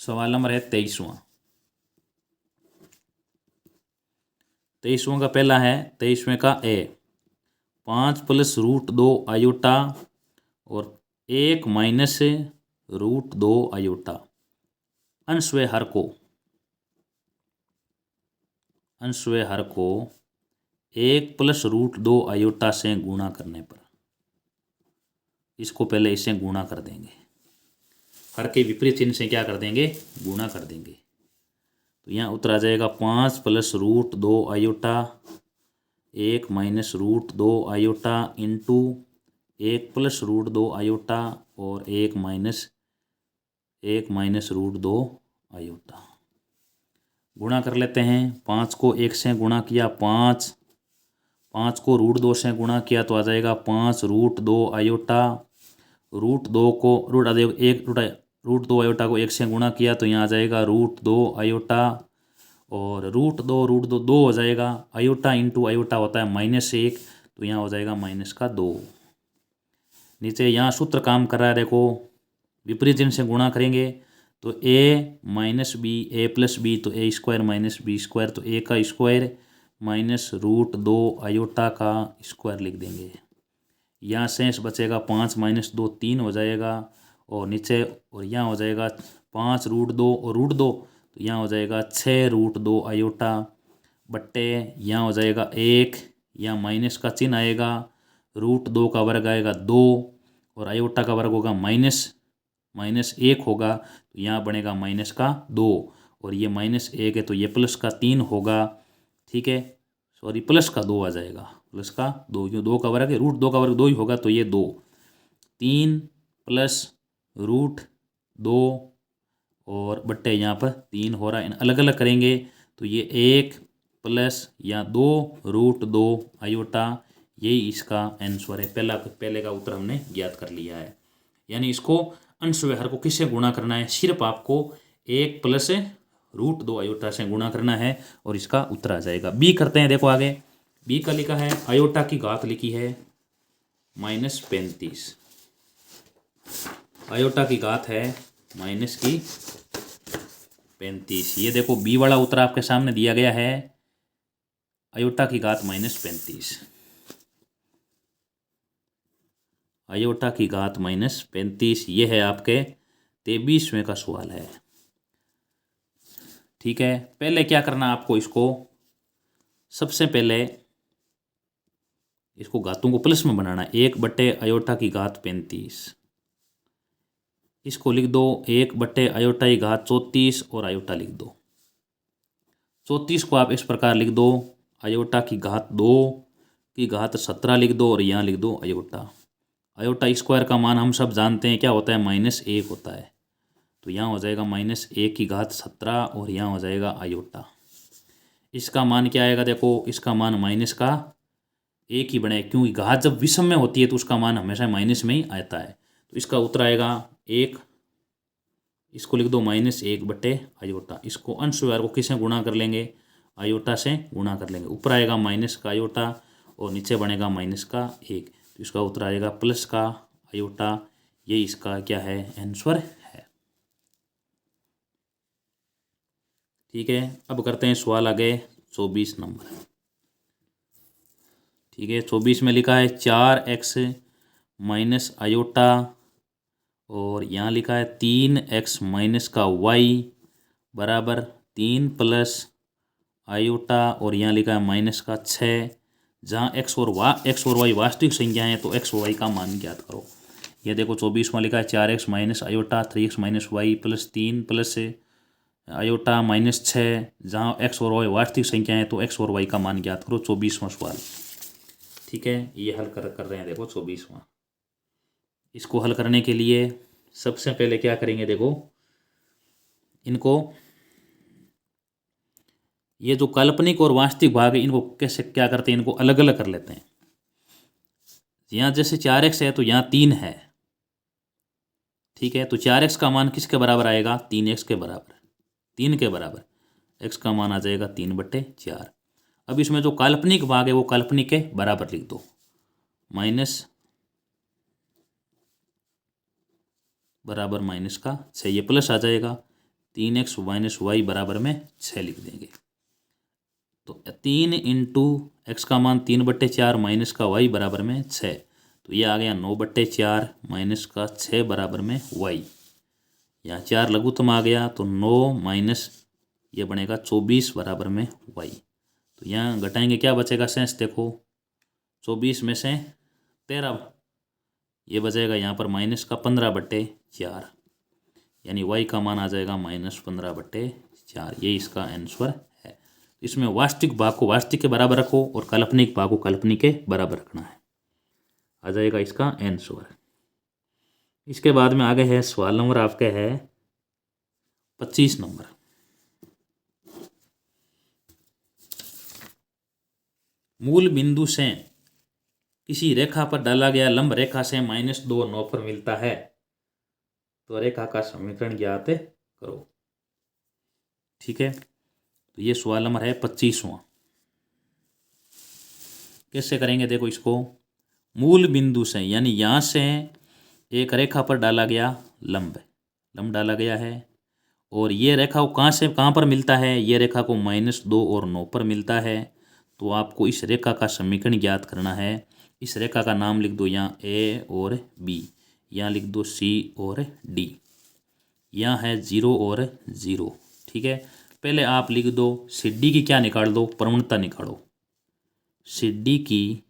सवाल नंबर है 23वां का पहला है 23वें का a 5 प्लस रूट 2 आयोटा और 1 माइनस रूट 2 आयोटा। अंशव्य हर को 1 प्लस रूट 2 आयोटा से गुणा करने पर, इसको पहले इससे गुणा कर देंगे, हर के विपरीत चिन्ह से क्या कर देंगे, गुणा कर देंगे। तो यहाँ उत्तर आ जाएगा 5 plus root 2 iota 1 minus root 2 iota into 1 plus root 2 iota और 1 माइनस रूट 2 आयोटा। गुणा कर लेते हैं। 5 को 1 से गुणा किया 5 को रूट 2 से गुणा किया तो आ जाएगा 5 रूट 2 आयोटा। रूट 2 आयोटा को 1 से गुणा किया तो यहाँ आ जाएगा रूट 2 आयोटा, और रूट 2 हो जाएगा। आयोटा इंटू आयोटा होता है -1, तो यहाँ हो जाएगा -2। नीचे यहाँ सूत्र काम कर रहा है, देखो विपरीत चिन्ह से गुणा करेंगे तो ए माइनस बी, ए प्लस बी तो ए स्क्वायर माइनस बी स्क्वायर, तो ए का स्क्वायर माइनस रूट 2 आयोटा का स्क्वायर लिख देंगे। यहाँ शेष बचेगा 5 माइनस 2 3 हो जाएगा, और नीचे और यहाँ हो जाएगा 5 रूट 2 और रूट 2, तो यहाँ हो जाएगा 6 रूट 2 आयोटा बट्टे यहाँ हो जाएगा 1, यहाँ माइनस का चिन्ह आएगा, रूट 2 का वर्ग आएगा 2 और आयोटा का वर्ग होगा माइनस 1 होगा, तो यहाँ बनेगा माइनस का 2 और ये माइनस 1 है तो ये प्लस का 3 होगा। ठीक है, सॉरी प्लस का 2 आ जाएगा, प्लस का 2, क्यों 2 का वर्ग है, रूट 2 का वर्ग 2 ही होगा, तो ये 2 3 प्लस रूट 2 और बट्टे यहाँ पर 3 हो रहा है। अलग अलग करेंगे तो ये 1 प्लस या 2 रूट 2 आयोटा, यही इसका आंसर है। पहले का उत्तर हमने ज्ञात कर लिया है। यानी इसको अंश व्यवहार को किससे गुणा करना है, सिर्फ आपको 1 प्लस रूट 2 आयोटा से गुणा करना है और इसका उत्तर आ जाएगा। बी करते हैं, देखो आगे बी का लिखा है आयोटा की घात लिखी है -35, आयोटा की घात है -35। ये देखो बी वाला उत्तर आपके सामने दिया गया है, आयोटा की घात -35, आयोटा की घात -35, ये है आपके 23वें का सवाल है। ठीक है, पहले क्या करना आपको, इसको सबसे पहले इसको घातों को प्लस में बनाना है। 1 बट्टे आयोटा की घात 35, इसको लिख दो 1 बट्टे आयोटा की घात 34 और आयोटा लिख दो। 34 को आप इस प्रकार लिख दो, आयोटा की घात 2 की घात 17 लिख दो और यहाँ लिख दो आयोटा। आयोटा स्क्वायर का मान हम सब जानते हैं क्या होता है, -1 होता है, तो यहाँ हो जाएगा -1 की घात 17 और यहाँ हो जाएगा आयोटा। इसका मान क्या आएगा, देखो इसका मान माइनस का 1 ही बने, क्योंकि घात जब विषम में होती है तो उसका मान हमेशा माइनस में ही आता है। तो इसका उत्तर आएगा 1, इसको लिख दो -1 बट्टे आयोटा। इसको अंश व्यवहार को किससे गुणा कर लेंगे, आयोटा से गुणा कर लेंगे। ऊपर आएगा माइनस का आयोटा और नीचे बनेगा माइनस का 1, तो इसका उत्तर आएगा प्लस का आयोटा। ये इसका क्या है, आंसर है। ठीक है, अब करते हैं सवाल आगे 24 नंबर। ठीक है, 24 में लिखा है 4x माइनस आयोटा और यहाँ लिखा है 3x माइनस का y बराबर 3 प्लस आयोटा और यहाँ लिखा है माइनस का 6। जहाँ x और y वास्तविक संख्या हैं तो x और y का मान ज्ञात करो। ये देखो 24 में लिखा है 4x minus iota 3x minus y plus 3 plus iota minus 6। जहाँ x और y वास्तविक संख्या है तो x और y का मान ज्ञात करो। 24वां सवाल। ठीक है, ये हल कर रहे हैं, देखो 24वां। इसको हल करने के लिए सबसे पहले क्या करेंगे, देखो इनको, ये जो काल्पनिक और वास्तविक भाग है इनको कैसे क्या करते हैं, इनको अलग अलग कर लेते हैं। यहाँ जैसे 4x है तो यहाँ 3 है। ठीक है, तो 4x का मान किसके बराबर आएगा, 3x के बराबर, 3 के बराबर x का मान आ जाएगा 3/4। अब इसमें जो काल्पनिक भाग है वो काल्पनिक के बराबर लिख दो, माइनस बराबर माइनस का 6, ये प्लस आ जाएगा 3x माइनस वाई बराबर में 6 लिख देंगे। तो 3 इंटू एक्स का मान 3/4 माइनस का y बराबर में 6, तो ये आ गया 9/4 माइनस का 6 बराबर में y। यहाँ 4 लघुत्तम आ गया तो 9 माइनस ये बनेगा 24 बराबर में y। तो यहाँ घटाएंगे क्या बचेगा शेष, देखो 24 में से 13 ये बचेगा यहाँ पर माइनस का 15/4, यानी y का मान आ जाएगा -15/4। ये इसका आंसर है। इसमें वास्तविक भाग को वास्तविक के बराबर रखो और काल्पनिक भाग को काल्पनिक के बराबर रखना है, आ जाएगा इसका आंसर। इसके बाद में आगे है सवाल नंबर आपके है 25 नंबर। मूल बिंदु से किसी रेखा पर डाला गया लंब रेखा से -2 9 पर मिलता है, तो रेखा का समीकरण ज्ञात करो। ठीक है, तो ये सवाल नंबर है 25वां। कैसे करेंगे, देखो इसको मूल बिंदु से, यानी यहाँ से एक रेखा पर डाला गया लंब डाला गया है और ये रेखा को कहाँ पर मिलता है, ये रेखा को -2 और 9 पर मिलता है। तो आपको इस रेखा का समीकरण ज्ञात करना है। इस रेखा का नाम लिख दो यहाँ ए और बी, यहाँ लिख दो सी और डी, यहाँ है 0 और 0। ठीक है, पहले आप लिख दो सी डी की क्या निकाल दो, प्रवणता निकालो। सी डी की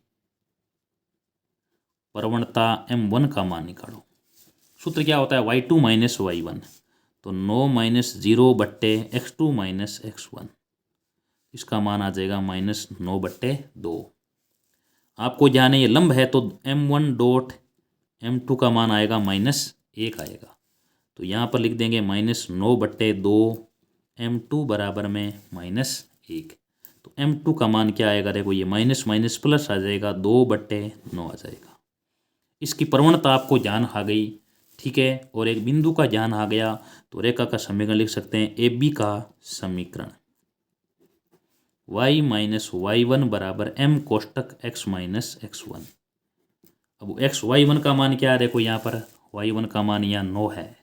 प्रवणता m1 का मान निकालो। सूत्र क्या होता है, y2 माइनस y1, तो 9 माइनस 0 बट्टे x2 माइनस x1, इसका मान आ जाएगा -9 बट्टे 2। आपको जाने ये लंब है तो m1 डॉट m2 का मान आएगा -1 आएगा। तो यहाँ पर लिख देंगे -9 बट्टे 2, m2 बराबर में -1। तो m2 का मान क्या आएगा, देखो ये माइनस माइनस प्लस आ जाएगा, 2 बट्टे 9 आ जाएगा। इसकी प्रवणता आपको जान आ गई। ठीक है, और एक बिंदु का ज्ञान आ गया तो रेखा का समीकरण लिख सकते हैं ए बी का समीकरण y माइनस y1 बराबर m कोष्टक x माइनस x1। अब x y1 का मान क्या है, देखो यहाँ पर y1 का मान यहाँ 9 है,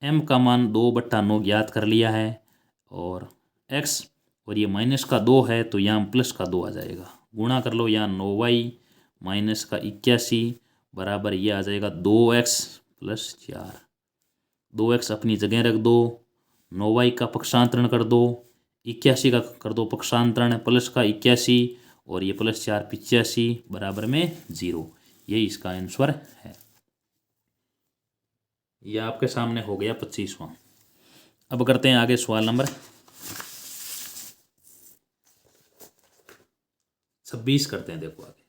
m का मान 2/9 ज्ञात कर लिया है, और x और ये माइनस का 2 है तो यहाँ प्लस का 2 आ जाएगा। गुणा कर लो, यहाँ 9y माइनस का 81 बराबर ये आ जाएगा 2x प्लस 4। 2x अपनी जगह रख दो, 9y का पक्षांतरण कर दो, 81 का कर दो पक्षांतरण, प्लस का 81 और ये प्लस 4 85 बराबर में 0। यही इसका आंसर है। ये आपके सामने हो गया 25वां। अब करते हैं आगे सवाल नंबर 26 करते हैं। देखो आगे,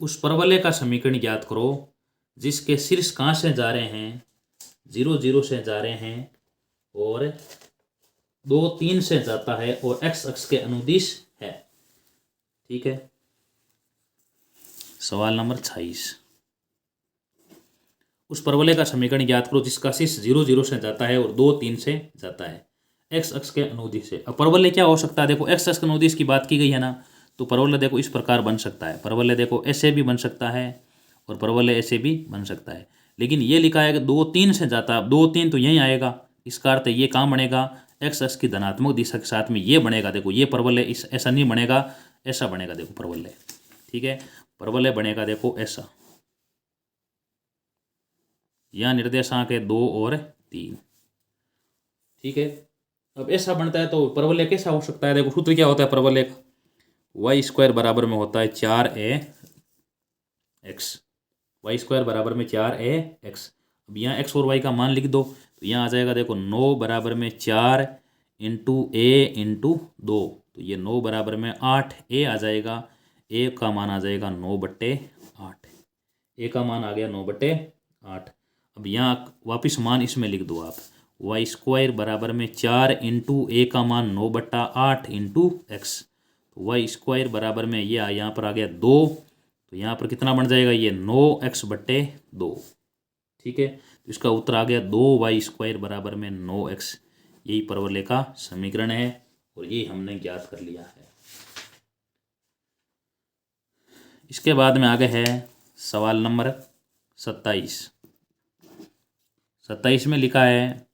उस परवलय का समीकरण ज्ञात करो जिसके शीर्ष कहाँ से जा रहे हैं, 0 0 से जा रहे हैं और 2 3 से जाता है और x अक्ष के अनुदिश है। ठीक है, सवाल नंबर 26। उस परवलय का समीकरण ज्ञात करो जिसका शीर्ष 0 0 से जाता है और 2 3 से जाता है x अक्ष के अनुदिश है। अब परवलय क्या हो सकता है, देखो x अक्ष के अनुदिश की बात की गई है ना, तो परवलय देखो इस प्रकार बन सकता है। परवलय देखो ऐसे भी बन सकता है और परवलय ऐसे भी बन सकता है, लेकिन ये लिखा है कि 2 3 से जाता है। 2 3 तो यहीं आएगा, इसका अर्थ ये कहाँ बनेगा, x अक्ष की धनात्मक दिशा के साथ में ये बनेगा। देखो ये परवलय इस ऐसा नहीं बनेगा, ऐसा बनेगा। देखो परवलय, ठीक है, परवलय बनेगा देखो ऐसा, यहाँ निर्देशांक है 2 और 3। ठीक है, अब ऐसा बनता है तो परवलय कैसा हो सकता है, देखो सूत्र क्या होता है परवलय का, y² बराबर में होता है 4ax, y² बराबर में 4ax। अब यहाँ x और y का मान लिख दो, तो यहाँ आ जाएगा देखो 9 बराबर में 4 इंटू a इंटू 2, तो ये 9 बराबर में 8a आ जाएगा। a का मान आ जाएगा 9/8, a का मान आ गया 9/8। अब यहाँ वापिस मान इसमें लिख दो आप, y² बराबर में 4 इंटू a का मान 9/8 इंटू x, तो y² बराबर में ये यहाँ पर आ गया 2, तो यहाँ पर कितना बन जाएगा, ये 9x/2। ठीक है, तो इसका उत्तर आ गया 2y² बराबर में 9x। यही परवलय का समीकरण है और ये हमने ज्ञात कर लिया है। इसके बाद में आगे है सवाल नंबर 27। 27 में लिखा है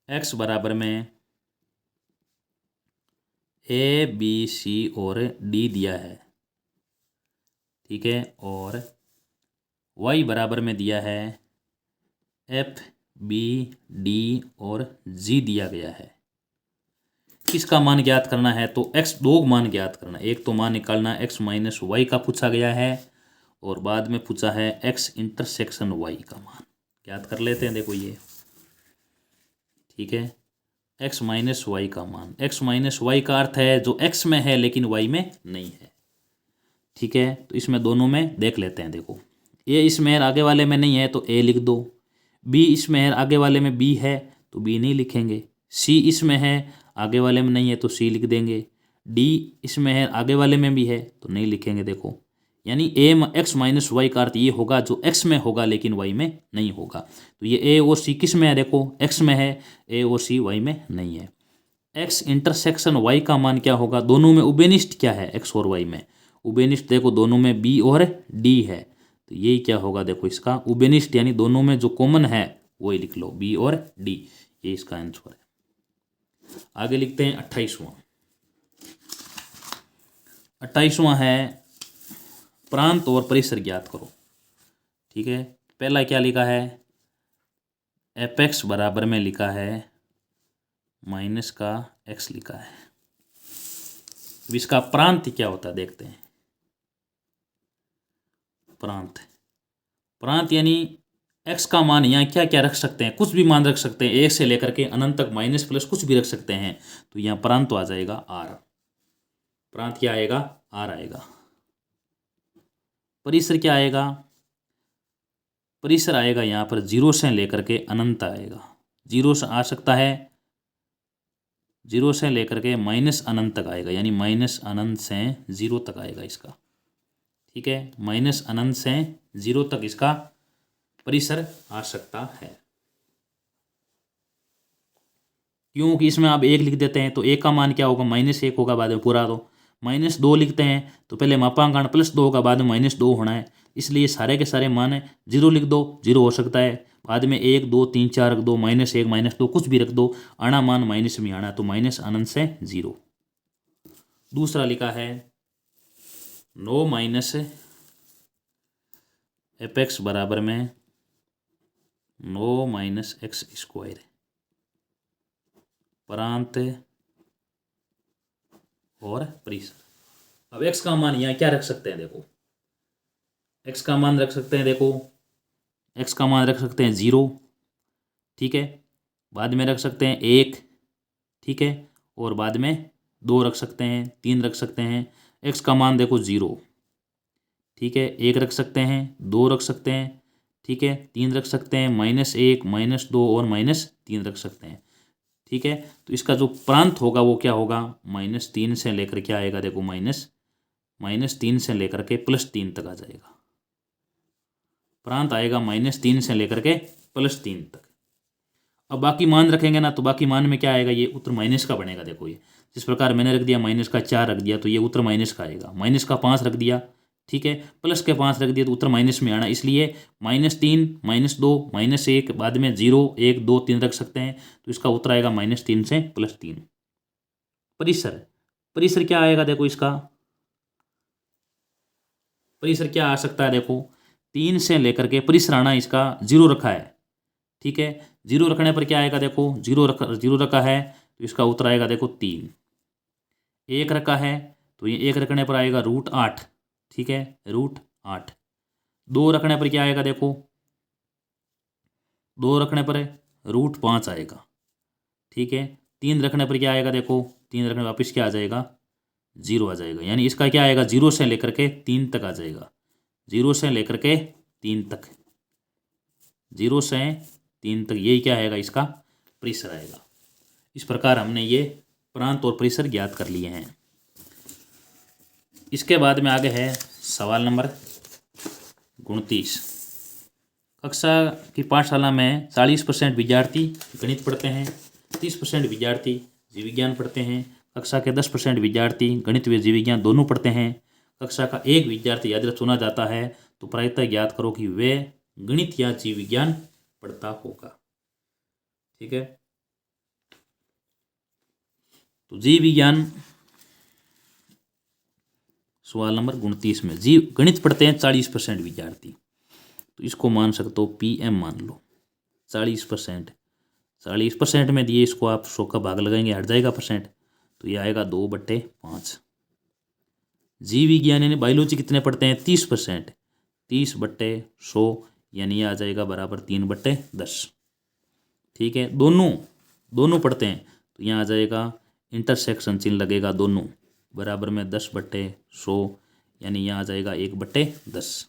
x बराबर में a b c और d दिया है। ठीक है, और y बराबर में दिया है f b d और g दिया गया है। इसका मान ज्ञात करना है तो x दो मान ज्ञात करना है। एक तो मान निकालना x माइनस वाई का पूछा गया है और बाद में पूछा है x इंटरसेक्शन y का मान ज्ञात कर लेते हैं। देखो ये, ठीक है, x माइनस वाई का मान, x माइनस वाई का अर्थ है जो x में है लेकिन y में नहीं है। ठीक है, तो इसमें दोनों में देख लेते हैं। देखो a इसमें आगे वाले में नहीं है तो a लिख दो, b इसमें आगे वाले में b है तो b नहीं लिखेंगे, c इसमें है आगे वाले में नहीं है तो c लिख देंगे, d इसमें है आगे वाले में भी है तो नहीं लिखेंगे। देखो यानी x माइनस वाई का अर्थ ये होगा जो x में होगा लेकिन y में नहीं होगा। तो ये a और c किस में है, देखो x में है, a और c y में नहीं है। x इंटरसेक्शन y का मान क्या होगा, दोनों में उभयनिष्ठ क्या है x और y में, उभयनिष्ठ देखो दोनों में b और d है, तो यही क्या होगा देखो इसका उबेनिस्ट, यानी दोनों में जो कॉमन है वही लिख लो, बी और डी, ये इसका आंसर है। आगे लिखते हैं 28वां। 28वां है प्रांत और परिसर ज्ञात करो। ठीक है, पहला क्या लिखा है, एपेक्स बराबर में लिखा है माइनस का एक्स लिखा है। अब इसका प्रांत क्या होता है देखते हैं। प्रांत, प्रांत यानी एक्स का मान यहाँ क्या क्या रख सकते हैं, कुछ भी मान रख सकते हैं, एक से लेकर के अनंत तक, माइनस प्लस कुछ भी रख सकते हैं। तो यहाँ प्रांत तो आ जाएगा आर। प्रांत क्या आएगा, आर आएगा। परिसर क्या आएगा, परिसर आएगा यहाँ पर 0 से लेकर के अनंत आएगा। 0 से आ सकता है, 0 से लेकर के माइनस अनंत तक आएगा, यानी माइनस अनंत से 0 तक आएगा इसका। ठीक है, माइनस अनंत से 0 तक इसका परिसर आ सकता है। क्योंकि इसमें आप 1 लिख देते हैं तो 1 का मान क्या होगा, -1 होगा बाद में पूरा। तो -2 लिखते हैं तो पहले मापांकन +2 होगा, बाद में -2 होना है, इसलिए सारे के सारे मान 0 लिख दो, 0 हो सकता है, बाद में 1 2 3 4 रख दो, -1 -2 कुछ भी रख दो, आना मान माइनस में आना, तो माइनस अनंत से 0। दूसरा लिखा है 9 माइनस एपेक्स बराबर में 9 माइनस एक्स स्क्वायर। प्रांत और परिसर। अब x का मान यहाँ क्या रख सकते हैं, देखो x का मान रख सकते हैं, देखो x का मान रख सकते हैं 0। ठीक है, बाद में रख सकते हैं 1। ठीक है, और बाद में 2 रख सकते हैं, 3 रख सकते हैं। x का मान देखो 0। ठीक है, 1 रख सकते हैं, 2 रख सकते हैं। ठीक है, 3 रख सकते हैं, -1 -2 और -3 रख सकते हैं। ठीक है, तो इसका जो प्रांत होगा वो क्या होगा, -3 से लेकर क्या आएगा, देखो -3 से लेकर के +3 तक आ जाएगा। प्रांत आएगा -3 से लेकर के +3 तक। अब बाकी मान रखेंगे ना, तो बाकी मान में क्या आएगा, ये उत्तर माइनस का बनेगा। देखो ये जिस प्रकार मैंने रख दिया -4 रख दिया, तो ये उत्तर माइनस का आएगा। -5 रख दिया, ठीक है, +5 रख दिया, तो उत्तर माइनस में आना, इसलिए -3 -2 -1 बाद में 0 1 2 3 रख सकते हैं, तो इसका उत्तर आएगा -3 से +3। परिसर, परिसर क्या आएगा, देखो इसका परिसर क्या आ सकता है, देखो 3 से लेकर के परिसर आना, इसका 0 रखा है। ठीक है, 0 रखने पर क्या आएगा, देखो 0 रखा है, तो इसका उत्तर आएगा देखो 3। 1 रखा है, तो ये 1 रखने पर आएगा √8। ठीक है, √8। 2 रखने पर क्या आएगा, देखो 2 रखने पर √5 आएगा। ठीक है, 3 रखने पर क्या आएगा, देखो 3 रखने पर वापिस क्या आ जाएगा, 0 आ जाएगा, यानी इसका क्या आएगा, 0 से लेकर के 3 तक आ जाएगा। 0 से लेकर के 3 तक, 0 से 3 तक, यही क्या आएगा, इसका परिसर आएगा। इस प्रकार हमने ये प्रांत और परिसर ज्ञात कर लिए हैं। इसके बाद में आगे है सवाल नंबर 29। कक्षा की पाठशाला में 40% विद्यार्थी गणित पढ़ते हैं, 30% विद्यार्थी जीव विज्ञान पढ़ते हैं। कक्षा के 10% विद्यार्थी गणित व जीव विज्ञान दोनों पढ़ते हैं। कक्षा का एक विद्यार्थी यदि चुना जाता है तो प्रायतः ज्ञात करो कि वे गणित या जीव विज्ञान पढ़ता होगा। ठीक है, तो जीव विज्ञान सवाल नंबर 29 में जीव गणित पढ़ते हैं 40% विद्यार्थी, तो इसको मान सकते हो PM मान लो। 40% में दिए, इसको आप 100 का भाग लगाएंगे हट जाएगा परसेंट, तो ये आएगा 2/5। जीव विज्ञान यानी बायोलॉजी कितने पढ़ते हैं, 30%, 30/100 यानी ये आ जाएगा बराबर 3/10। ठीक है, दोनों पढ़ते हैं, तो यहाँ आ जाएगा इंटरसेक्शन चिन्ह लगेगा, दोनों बराबर में 10/100 यानी यहाँ आ जाएगा 1/10।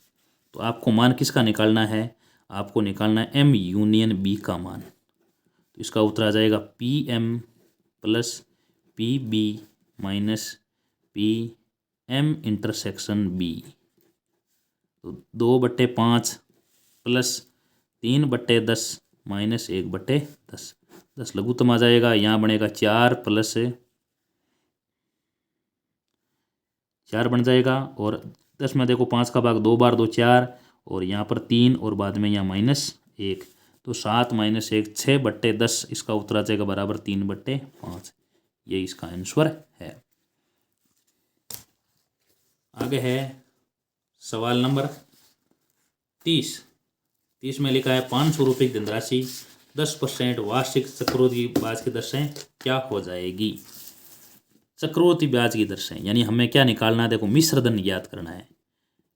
तो आपको मान किसका निकालना है, आपको निकालना है M यूनियन B का मान। तो इसका उत्तर आ जाएगा PM + PB - PM intersection B। तो 2/5 + 3/10 - 1/10, 10 लघुत्तम आ जाएगा, यहाँ बनेगा 4 + 4 बन जाएगा, और 10 में देखो 5 का भाग 2 बार 2 4, और यहाँ पर 3 और बाद में यहाँ -1, तो 7 - 1 6/10, इसका उत्तर आ जाएगा बराबर 3/5। ये इसका आंसर है। आगे है सवाल नंबर 30 में लिखा है 500 रुपये की धनराशि 10% वार्षिक चक्रवृद्धि ब्याज की दर से क्या हो जाएगी। चक्रवृद्धि ब्याज की दर से यानी हमें क्या निकालना है, देखो मिश्र धन ज्ञात करना है।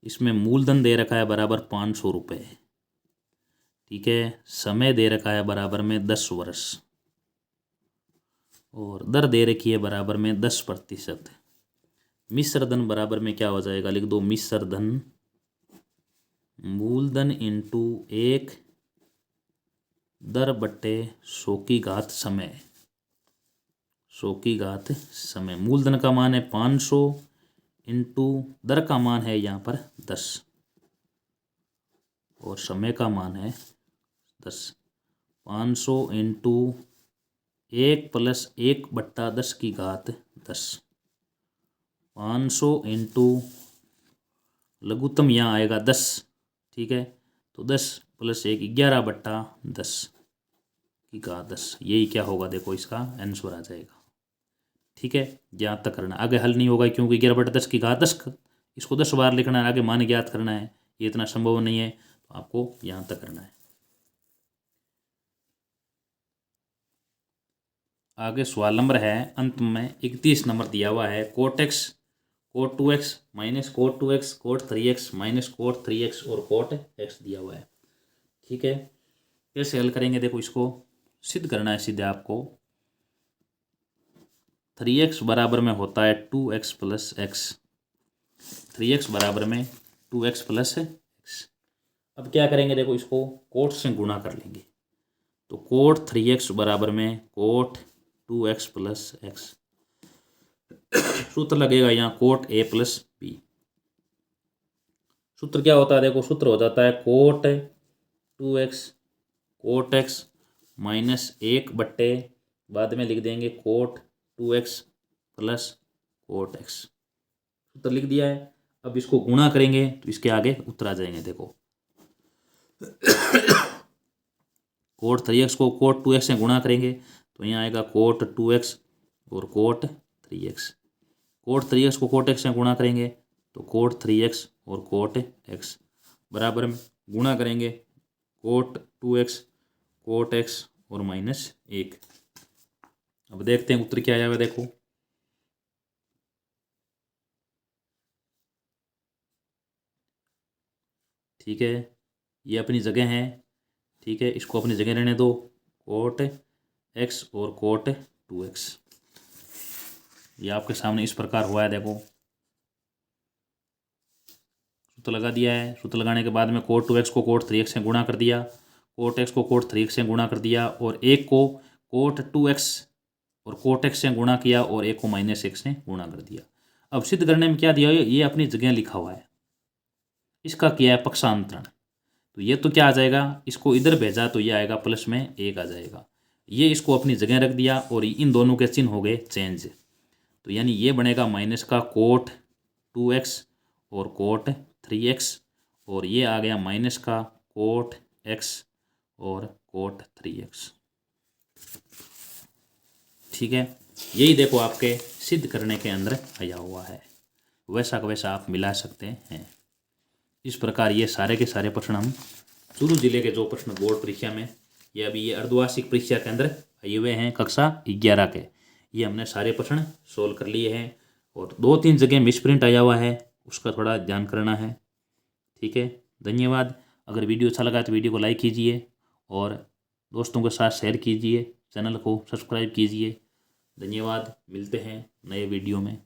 इसमें मूलधन दे रखा है बराबर 500 रुपये, ठीक है। समय दे रखा है बराबर में 10 वर्ष और दर दे रखी है बराबर में 10%। मिश्र धन बराबर में क्या हो जाएगा, लिख दो मिश्र धन मूलधन इंटू 1 दर बट्टे 100 की घात समय। 100 की घात समय। मूलधन का मान है 500 इंटू दर का मान है यहाँ पर 10 और समय का मान है 10। 500 इंटू 1 + 1/10 की घात 10। 500 इंटू लघुत्तम यहाँ आएगा 10, ठीक है। तो 10 + 1 11/10 की घात 10। यही क्या होगा, देखो इसका आंसर आ जाएगा, ठीक है। यहाँ तक करना, आगे हल नहीं होगा क्योंकि 11/10 की घात 10 इसको 10 बार लिखना है, आगे मान ज्ञात करना है, ये इतना संभव नहीं है। तो आपको यहाँ तक करना है। आगे सवाल नंबर है अंत में 31 नंबर दिया हुआ है cot x cot 2x - cot 2x cot 3x - cot 3x और cot x दिया हुआ है, ठीक है। कैसे हल करेंगे, देखो इसको सिद्ध करना है सीधे आपको। 3x बराबर में होता है 2x + x, 3x बराबर में 2x + x। अब क्या करेंगे, देखो इसको कोट से गुणा कर लेंगे। तो कोट 3x बराबर में कोट 2x + x। सूत्र लगेगा यहाँ कोट a + b। सूत्र क्या होता है, देखो सूत्र हो जाता है कोट 2x कोट x -1 बट्टे बाद में लिख देंगे कोट 2x + कोट x। सूत्र लिख दिया है। अब इसको गुणा करेंगे तो इसके आगे उत्तर आ जाएंगे। देखो कोट 3x को कोट 2x से गुणा करेंगे तो यहाँ आएगा कोट 2x और कोट 3x। कोट 3x को कोट x से गुणा करेंगे तो कोट 3x और कोट x बराबर में गुणा करेंगे कोट 2x कोट x और -1। अब देखते हैं उत्तर क्या आया हुआ, देखो ठीक है। ये अपनी जगह है, ठीक है। इसको अपनी जगह रहने दो, कोट x और कोट 2x। ये आपके सामने इस प्रकार हुआ है, देखो सूत्र लगा दिया है। सूत्र लगाने के बाद में कोट 2x को कोट 3x से गुणा कर दिया, कोट x को कोट 3x से गुणा कर दिया और एक को कोट 2x और कोट x से गुणा किया और एक को -1 से गुणा कर दिया। अब सिद्ध करने में क्या दिया, ये अपनी जगह लिखा हुआ है, इसका किया है पक्षांतरण। तो ये तो क्या आ जाएगा, इसको इधर भेजा तो ये आएगा +1 आ जाएगा। ये इसको अपनी जगह रख दिया और इन दोनों के चिन्ह हो गए चेंज। तो यानी ये बनेगा माइनस का कोट 2x और कोट 3x और ये आ गया माइनस का कोट x और कोट 3x, ठीक है। यही देखो आपके सिद्ध करने के अंदर आया हुआ है, वैसा का वैसा आप मिला सकते हैं। इस प्रकार ये सारे के सारे प्रश्न हम चूरू जिले के जो प्रश्न बोर्ड परीक्षा में ये अभी ये अर्धवार्षिक परीक्षा के अंदर आए हुए हैं कक्षा 11 के, ये हमने सारे प्रश्न सोल्व कर लिए हैं। और 2-3 जगह मिसप्रिंट आया हुआ है, उसका थोड़ा ध्यान करना है, ठीक है। धन्यवाद। अगर वीडियो अच्छा लगा तो वीडियो को लाइक कीजिए और दोस्तों के साथ शेयर कीजिए, चैनल को सब्सक्राइब कीजिए। धन्यवाद। मिलते हैं नए वीडियो में।